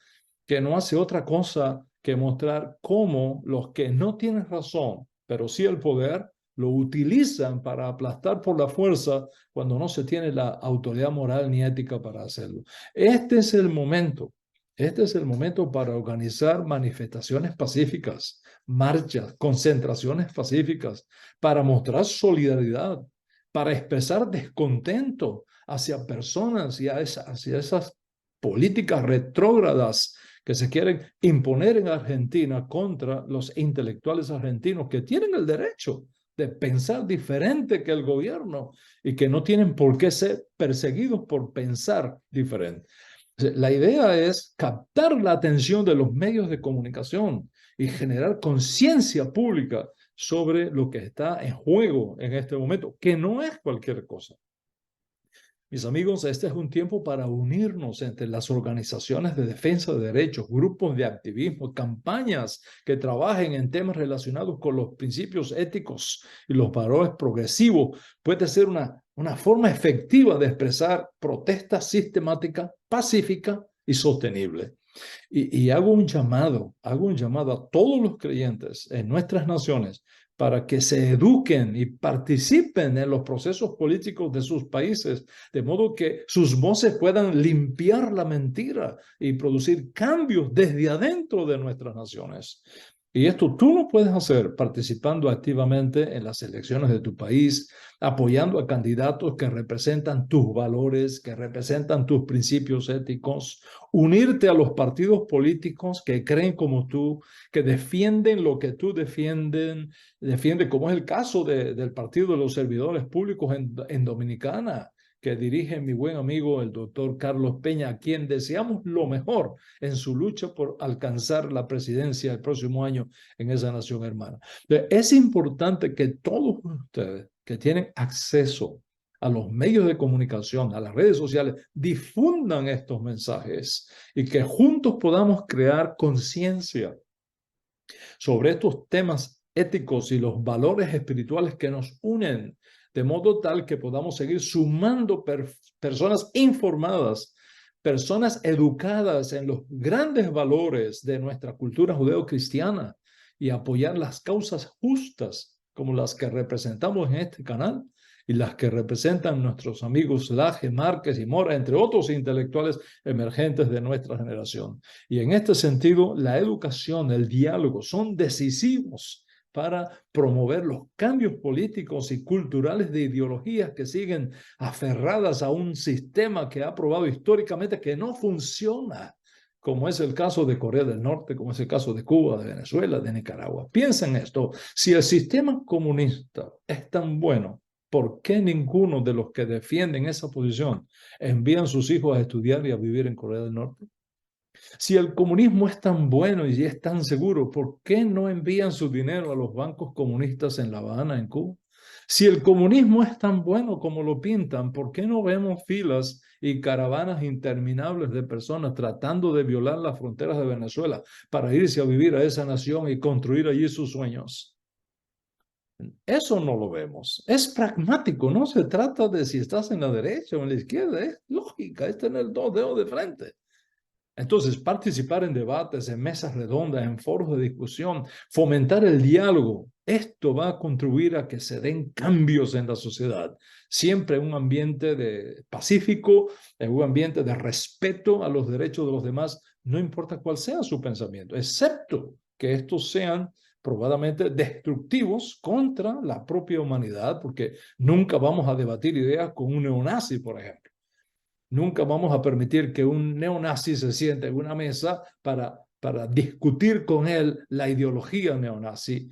que no hace otra cosa que mostrar cómo los que no tienen razón, pero sí el poder, lo utilizan para aplastar por la fuerza cuando no se tiene la autoridad moral ni ética para hacerlo. Este es el momento. Este es el momento para organizar manifestaciones pacíficas, marchas, concentraciones pacíficas, para mostrar solidaridad, para expresar descontento hacia personas y hacia esas políticas retrógradas que se quieren imponer en Argentina contra los intelectuales argentinos que tienen el derecho de pensar diferente que el gobierno y que no tienen por qué ser perseguidos por pensar diferente. La idea es captar la atención de los medios de comunicación y generar conciencia pública sobre lo que está en juego en este momento, que no es cualquier cosa. Mis amigos, este es un tiempo para unirnos entre las organizaciones de defensa de derechos, grupos de activismo, campañas que trabajen en temas relacionados con los principios éticos y los valores progresivos. Puede ser una forma efectiva de expresar protesta sistemática, pacífica y sostenible. Y hago un llamado a todos los creyentes en nuestras naciones para que se eduquen y participen en los procesos políticos de sus países, de modo que sus voces puedan limpiar la mentira y producir cambios desde adentro de nuestras naciones. Y esto tú lo puedes hacer participando activamente en las elecciones de tu país, apoyando a candidatos que representan tus valores, que representan tus principios éticos, unirte a los partidos políticos que creen como tú, que defienden lo que tú defiende, como es el caso del Partido de los Servidores Públicos en Dominicana, que dirige mi buen amigo el doctor Carlos Peña, a quien deseamos lo mejor en su lucha por alcanzar la presidencia el próximo año en esa nación hermana. Es importante que todos ustedes que tienen acceso a los medios de comunicación, a las redes sociales, difundan estos mensajes y que juntos podamos crear conciencia sobre estos temas éticos y los valores espirituales que nos unen, de modo tal que podamos seguir sumando personas informadas, personas educadas en los grandes valores de nuestra cultura judeocristiana y apoyar las causas justas como las que representamos en este canal y las que representan nuestros amigos Laje, Márquez y Mora, entre otros intelectuales emergentes de nuestra generación. Y en este sentido, la educación, el diálogo son decisivos para promover los cambios políticos y culturales de ideologías que siguen aferradas a un sistema que ha probado históricamente que no funciona, como es el caso de Corea del Norte, como es el caso de Cuba, de Venezuela, de Nicaragua. Piensen esto, si el sistema comunista es tan bueno, ¿por qué ninguno de los que defienden esa posición envían sus hijos a estudiar y a vivir en Corea del Norte? Si el comunismo es tan bueno y es tan seguro, ¿por qué no envían su dinero a los bancos comunistas en La Habana, en Cuba? Si el comunismo es tan bueno como lo pintan, ¿por qué no vemos filas y caravanas interminables de personas tratando de violar las fronteras de Venezuela para irse a vivir a esa nación y construir allí sus sueños? Eso no lo vemos. Es pragmático, no se trata de si estás en la derecha o en la izquierda, es lógica, es tener dos dedos de frente. Entonces, participar en debates, en mesas redondas, en foros de discusión, fomentar el diálogo, esto va a contribuir a que se den cambios en la sociedad. Siempre en un ambiente pacífico, en un ambiente de respeto a los derechos de los demás, no importa cuál sea su pensamiento, excepto que estos sean probadamente destructivos contra la propia humanidad, porque nunca vamos a debatir ideas con un neonazi, por ejemplo. Nunca vamos a permitir que un neonazi se siente en una mesa para discutir con él la ideología neonazi.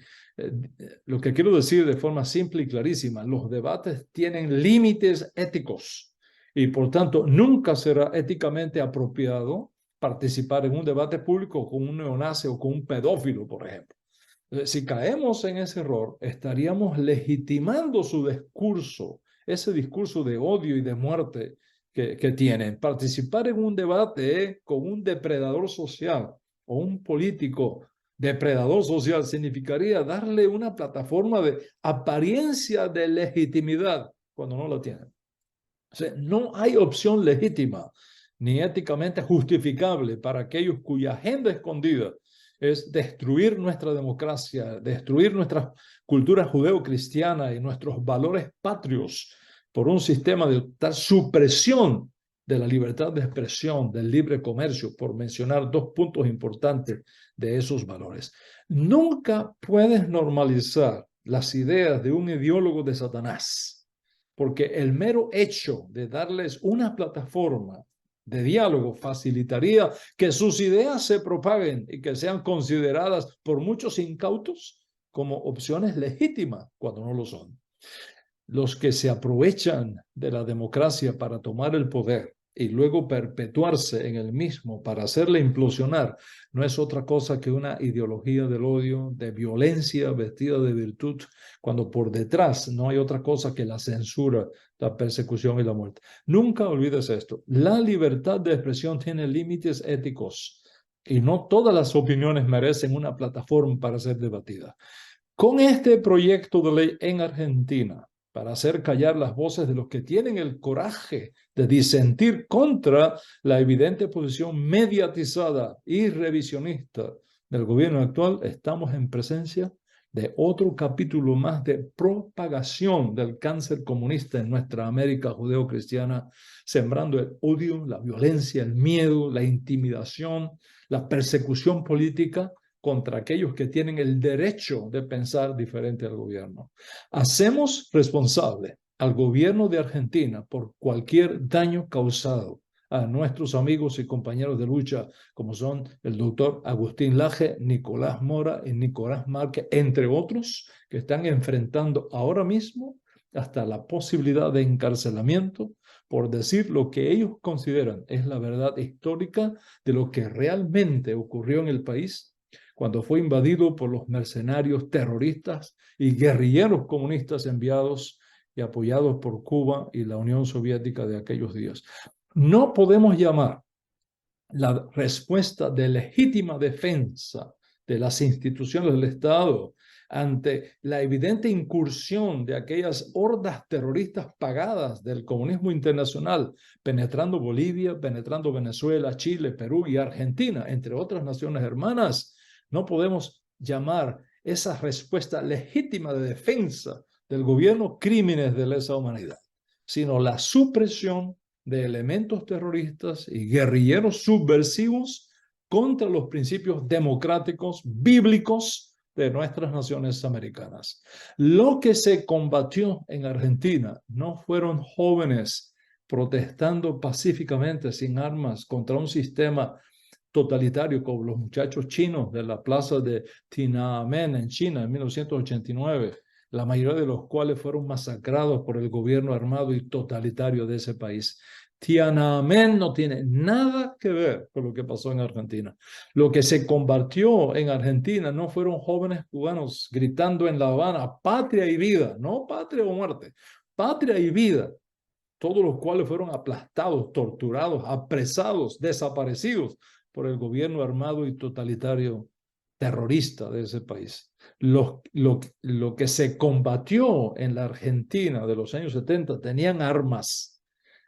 Lo que quiero decir de forma simple y clarísima, los debates tienen límites éticos y por tanto nunca será éticamente apropiado participar en un debate público con un neonazi o con un pedófilo, por ejemplo. Si caemos en ese error, estaríamos legitimando su discurso, ese discurso de odio y de muerte que tienen. Participar en un debate con un depredador social o un político depredador social significaría darle una plataforma de apariencia de legitimidad cuando no la tienen. O sea, no hay opción legítima ni éticamente justificable para aquellos cuya agenda escondida es destruir nuestra democracia, destruir nuestra cultura judeo-cristiana y nuestros valores patrios por un sistema de total supresión de la libertad de expresión, del libre comercio, por mencionar dos puntos importantes de esos valores. Nunca puedes normalizar las ideas de un ideólogo de Satanás, porque el mero hecho de darles una plataforma de diálogo facilitaría que sus ideas se propaguen y que sean consideradas por muchos incautos como opciones legítimas cuando no lo son. Los que se aprovechan de la democracia para tomar el poder y luego perpetuarse en el mismo para hacerle implosionar, no es otra cosa que una ideología del odio, de violencia vestida de virtud, cuando por detrás no hay otra cosa que la censura, la persecución y la muerte. Nunca olvides esto, la libertad de expresión tiene límites éticos y no todas las opiniones merecen una plataforma para ser debatida. Con este proyecto de ley en Argentina, para hacer callar las voces de los que tienen el coraje de disentir contra la evidente posición mediatizada y revisionista del gobierno actual, estamos en presencia de otro capítulo más de propagación del cáncer comunista en nuestra América judeo-cristiana, sembrando el odio, la violencia, el miedo, la intimidación, la persecución política contra aquellos que tienen el derecho de pensar diferente al gobierno. Hacemos responsable al gobierno de Argentina por cualquier daño causado a nuestros amigos y compañeros de lucha, como son el doctor Agustín Laje, Nicolás Mora y Nicolás Márquez, entre otros, que están enfrentando ahora mismo hasta la posibilidad de encarcelamiento por decir lo que ellos consideran es la verdad histórica de lo que realmente ocurrió en el país cuando fue invadido por los mercenarios terroristas y guerrilleros comunistas enviados y apoyados por Cuba y la Unión Soviética de aquellos días. No podemos llamar la respuesta de legítima defensa de las instituciones del Estado ante la evidente incursión de aquellas hordas terroristas pagadas del comunismo internacional, penetrando Bolivia, penetrando Venezuela, Chile, Perú y Argentina, entre otras naciones hermanas. No podemos llamar esa respuesta legítima de defensa del gobierno crímenes de lesa humanidad, sino la supresión de elementos terroristas y guerrilleros subversivos contra los principios democráticos bíblicos de nuestras naciones americanas. Lo que se combatió en Argentina no fueron jóvenes protestando pacíficamente sin armas contra un sistema totalitario como los muchachos chinos de la plaza de Tiananmen en China en 1989, la mayoría de los cuales fueron masacrados por el gobierno armado y totalitario de ese país. Tiananmen no tiene nada que ver con lo que pasó en Argentina. Lo que se combatió en Argentina no fueron jóvenes cubanos gritando en La Habana, patria y vida, no patria o muerte, patria y vida, todos los cuales fueron aplastados, torturados, apresados, desaparecidos por el gobierno armado y totalitario terrorista de ese país. Lo que se combatió en la Argentina de los años 70 tenían armas.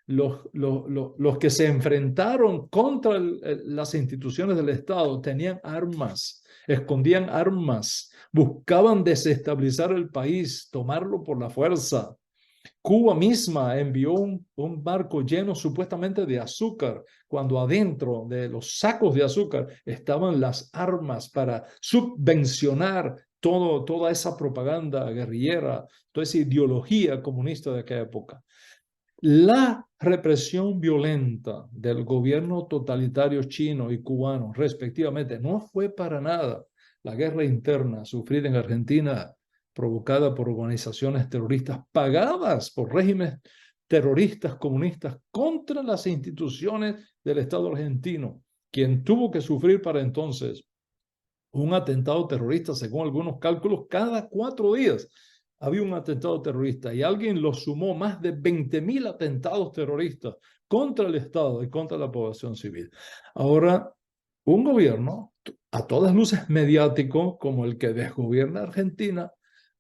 Los que se enfrentaron contra las instituciones del Estado tenían armas, escondían armas, buscaban desestabilizar el país, tomarlo por la fuerza. Cuba misma envió un barco lleno supuestamente de azúcar, cuando adentro de los sacos de azúcar estaban las armas para subvencionar toda esa propaganda guerrillera, toda esa ideología comunista de aquella época. La represión violenta del gobierno totalitario chino y cubano, respectivamente, no fue para nada la guerra interna sufrida en Argentina, provocada por organizaciones terroristas pagadas por regímenes terroristas comunistas contra las instituciones del Estado argentino, quien tuvo que sufrir para entonces un atentado terrorista, según algunos cálculos, cada 4 días había un atentado terrorista y alguien lo sumó más de 20.000 atentados terroristas contra el Estado y contra la población civil. Ahora, un gobierno a todas luces mediático como el que desgobierna Argentina,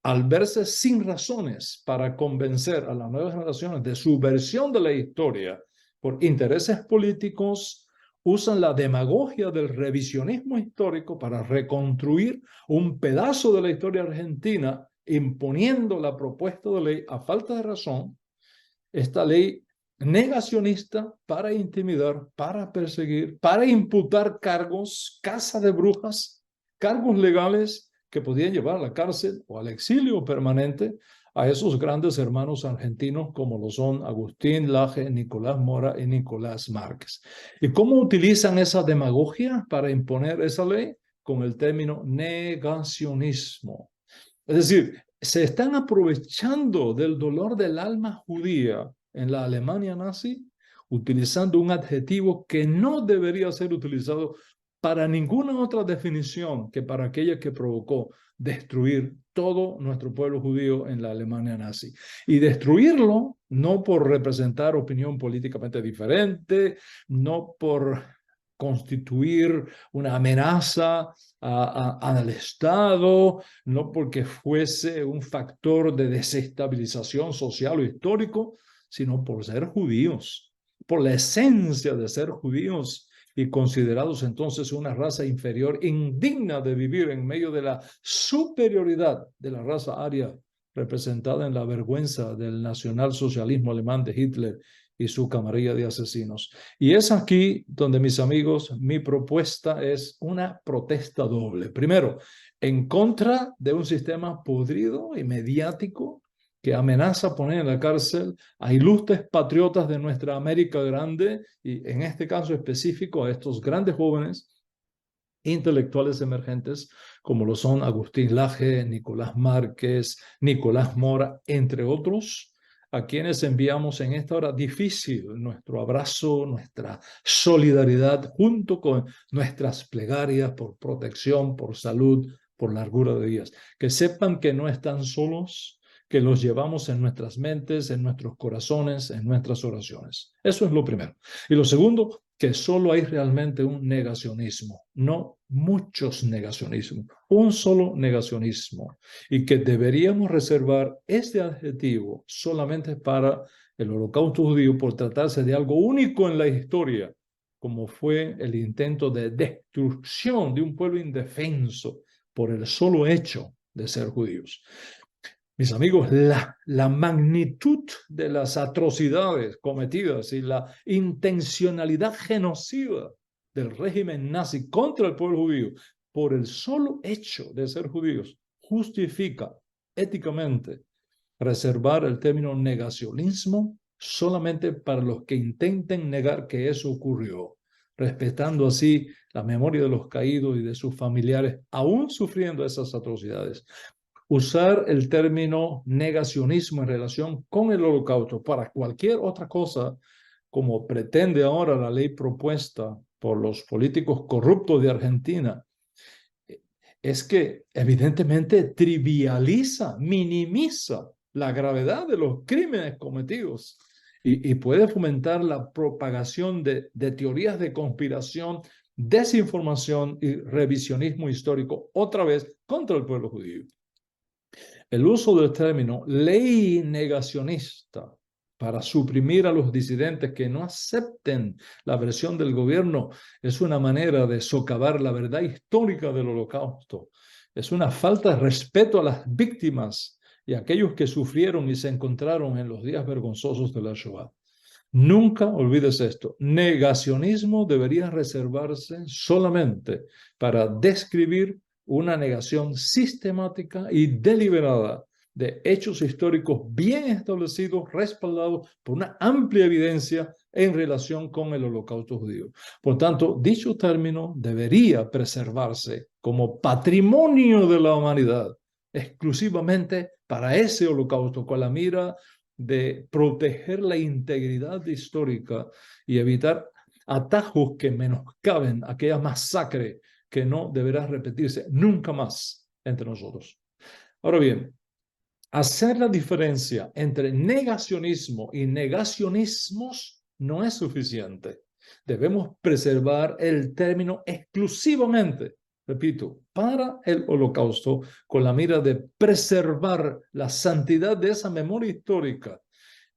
al verse sin razones para convencer a las nuevas generaciones de su versión de la historia por intereses políticos, usan la demagogia del revisionismo histórico para reconstruir un pedazo de la historia argentina, imponiendo la propuesta de ley a falta de razón, esta ley negacionista para intimidar, para perseguir, para imputar cargos, caza de brujas, cargos legales que podían llevar a la cárcel o al exilio permanente a esos grandes hermanos argentinos como lo son Agustín Laje, Nicolás Mora y Nicolás Márquez. ¿Y cómo utilizan esa demagogia para imponer esa ley? Con el término negacionismo. Es decir, se están aprovechando del dolor del alma judía en la Alemania nazi, utilizando un adjetivo que no debería ser utilizado para ninguna otra definición que para aquella que provocó destruir todo nuestro pueblo judío en la Alemania nazi. Y destruirlo no por representar opinión políticamente diferente, no por constituir una amenaza al Estado, no porque fuese un factor de desestabilización social o histórico, sino por ser judíos, por la esencia de ser judíos y considerados entonces una raza inferior, indigna de vivir en medio de la superioridad de la raza aria, representada en la vergüenza del nacionalsocialismo alemán de Hitler y su camarilla de asesinos. Y es aquí donde, mis amigos, mi propuesta es una protesta doble. Primero, en contra de un sistema podrido y mediático que amenaza poner en la cárcel a ilustres patriotas de nuestra América grande y en este caso específico a estos grandes jóvenes intelectuales emergentes como lo son Agustín Laje, Nicolás Márquez, Nicolás Mora, entre otros, a quienes enviamos en esta hora difícil nuestro abrazo, nuestra solidaridad, junto con nuestras plegarias por protección, por salud, por largura de días. Que sepan que no están solos, que los llevamos en nuestras mentes, en nuestros corazones, en nuestras oraciones. Eso es lo primero. Y lo segundo, que solo hay realmente un negacionismo, no muchos negacionismos, un solo negacionismo, y que deberíamos reservar este adjetivo solamente para el Holocausto judío por tratarse de algo único en la historia, como fue el intento de destrucción de un pueblo indefenso por el solo hecho de ser judíos. Mis amigos, la magnitud de las atrocidades cometidas y la intencionalidad genocida del régimen nazi contra el pueblo judío por el solo hecho de ser judíos justifica éticamente reservar el término negacionismo solamente para los que intenten negar que eso ocurrió, respetando así la memoria de los caídos y de sus familiares, aún sufriendo esas atrocidades. Usar el término negacionismo en relación con el Holocausto para cualquier otra cosa, como pretende ahora la ley propuesta por los políticos corruptos de Argentina, es que evidentemente trivializa, minimiza la gravedad de los crímenes cometidos y puede fomentar la propagación de teorías de conspiración, desinformación y revisionismo histórico otra vez contra el pueblo judío. El uso del término ley negacionista para suprimir a los disidentes que no acepten la versión del gobierno es una manera de socavar la verdad histórica del Holocausto. Es una falta de respeto a las víctimas y a aquellos que sufrieron y se encontraron en los días vergonzosos de la Shoah. Nunca olvides esto. Negacionismo debería reservarse solamente para describir una negación sistemática y deliberada de hechos históricos bien establecidos, respaldados por una amplia evidencia en relación con el Holocausto judío. Por tanto, dicho término debería preservarse como patrimonio de la humanidad, exclusivamente para ese Holocausto, con la mira de proteger la integridad histórica y evitar atajos que menoscaben aquella masacre que no deberá repetirse nunca más entre nosotros. Ahora bien, hacer la diferencia entre negacionismo y negacionismos no es suficiente. Debemos preservar el término exclusivamente, repito, para el Holocausto, con la mira de preservar la santidad de esa memoria histórica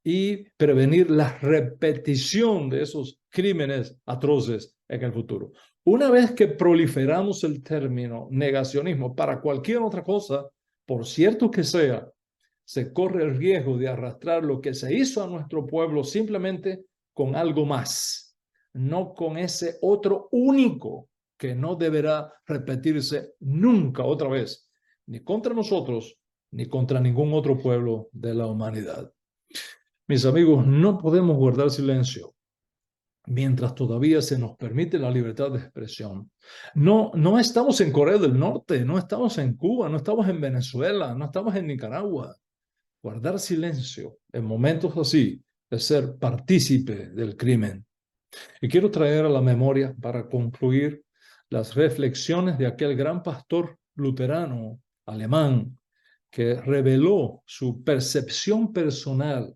y prevenir la repetición de esos crímenes atroces en el futuro. Una vez que proliferamos el término negacionismo para cualquier otra cosa, por cierto que sea, se corre el riesgo de arrastrar lo que se hizo a nuestro pueblo simplemente con algo más, no con ese otro único que no deberá repetirse nunca otra vez, ni contra nosotros, ni contra ningún otro pueblo de la humanidad. Mis amigos, no podemos guardar silencio mientras todavía se nos permite la libertad de expresión. No estamos en Corea del Norte, no estamos en Cuba, no estamos en Venezuela, no estamos en Nicaragua. Guardar silencio en momentos así es ser partícipe del crimen. Y quiero traer a la memoria, para concluir, las reflexiones de aquel gran pastor luterano alemán que reveló su percepción personal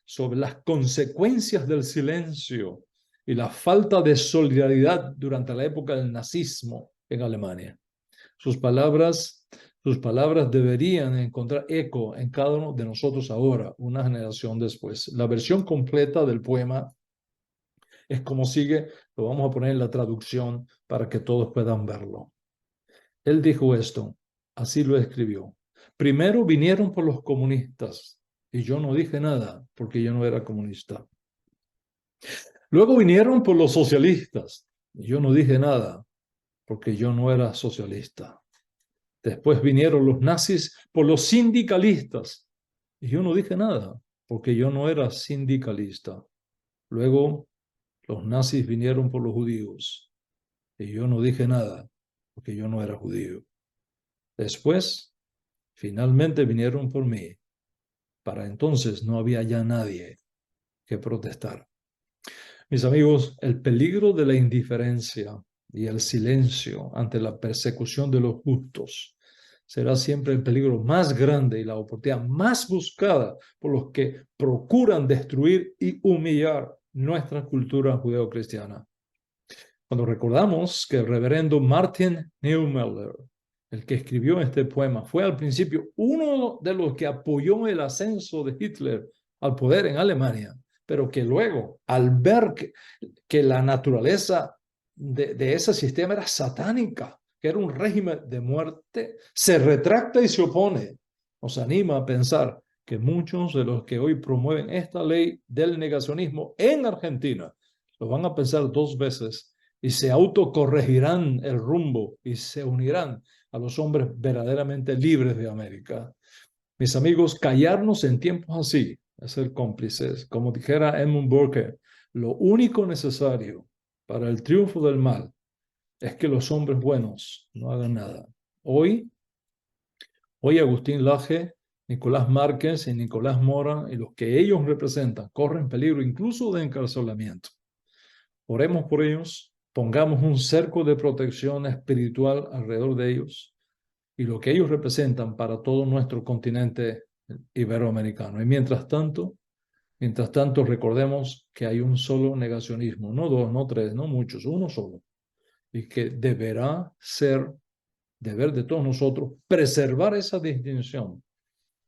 sobre las consecuencias del silencio y la falta de solidaridad durante la época del nazismo en Alemania. Sus palabras deberían encontrar eco en cada uno de nosotros ahora, una generación después. La versión completa del poema es como sigue, lo vamos a poner en la traducción para que todos puedan verlo. Él dijo esto, así lo escribió. Primero vinieron por los comunistas y yo no dije nada porque yo no era comunista. Luego vinieron por los socialistas y yo no dije nada porque yo no era socialista. Después vinieron los nazis por los sindicalistas y yo no dije nada porque yo no era sindicalista. Luego los nazis vinieron por los judíos y yo no dije nada porque yo no era judío. Después, finalmente vinieron por mí. Para entonces no había ya nadie que protestar. Mis amigos, el peligro de la indiferencia y el silencio ante la persecución de los justos será siempre el peligro más grande y la oportunidad más buscada por los que procuran destruir y humillar nuestra cultura judeocristiana. Cuando recordamos que el reverendo Martin Niemöller, el que escribió este poema, fue al principio uno de los que apoyó el ascenso de Hitler al poder en Alemania, pero que luego, al ver que la naturaleza de ese sistema era satánica, que era un régimen de muerte, se retracta y se opone. Nos anima a pensar que muchos de los que hoy promueven esta ley del negacionismo en Argentina lo van a pensar dos veces y se autocorregirán el rumbo y se unirán a los hombres verdaderamente libres de América. Mis amigos, callarnos en tiempos así es ser cómplices. Como dijera Edmund Burke, lo único necesario para el triunfo del mal es que los hombres buenos no hagan nada. Hoy Agustín Laje, Nicolás Márquez y Nicolás Mora y los que ellos representan corren peligro incluso de encarcelamiento. Oremos por ellos, pongamos un cerco de protección espiritual alrededor de ellos y lo que ellos representan para todo nuestro continente iberoamericano. Y mientras tanto, recordemos que hay un solo negacionismo, no dos, no tres, no muchos, uno solo, y que deberá ser deber de todos nosotros preservar esa distinción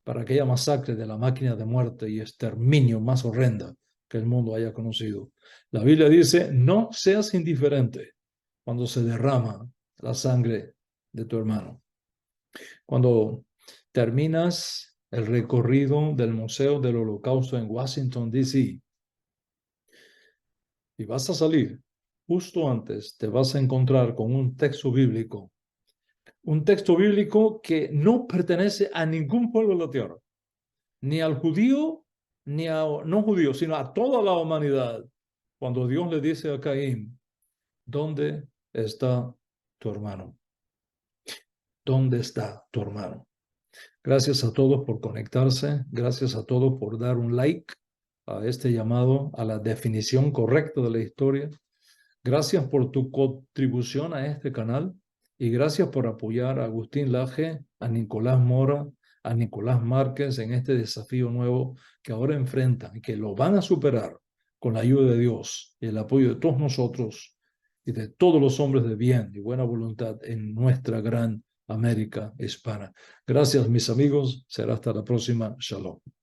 para aquella masacre de la máquina de muerte y exterminio más horrenda que el mundo haya conocido. La Biblia dice, no seas indiferente cuando se derrama la sangre de tu hermano. Cuando terminas el recorrido del Museo del Holocausto en Washington, D.C., y vas a salir, justo antes te vas a encontrar con un texto bíblico que no pertenece a ningún pueblo de la tierra, ni al judío, ni a no judío, sino a toda la humanidad. Cuando Dios le dice a Caín, ¿dónde está tu hermano? ¿Dónde está tu hermano? Gracias a todos por conectarse, gracias a todos por dar un like a este llamado a la definición correcta de la historia. Gracias por tu contribución a este canal y gracias por apoyar a Agustín Laje, a Nicolás Mora, a Nicolás Márquez en este desafío nuevo que ahora enfrentan y que lo van a superar con la ayuda de Dios y el apoyo de todos nosotros y de todos los hombres de bien y buena voluntad en nuestra gran América hispana. Gracias, mis amigos. Será hasta la próxima. Shalom.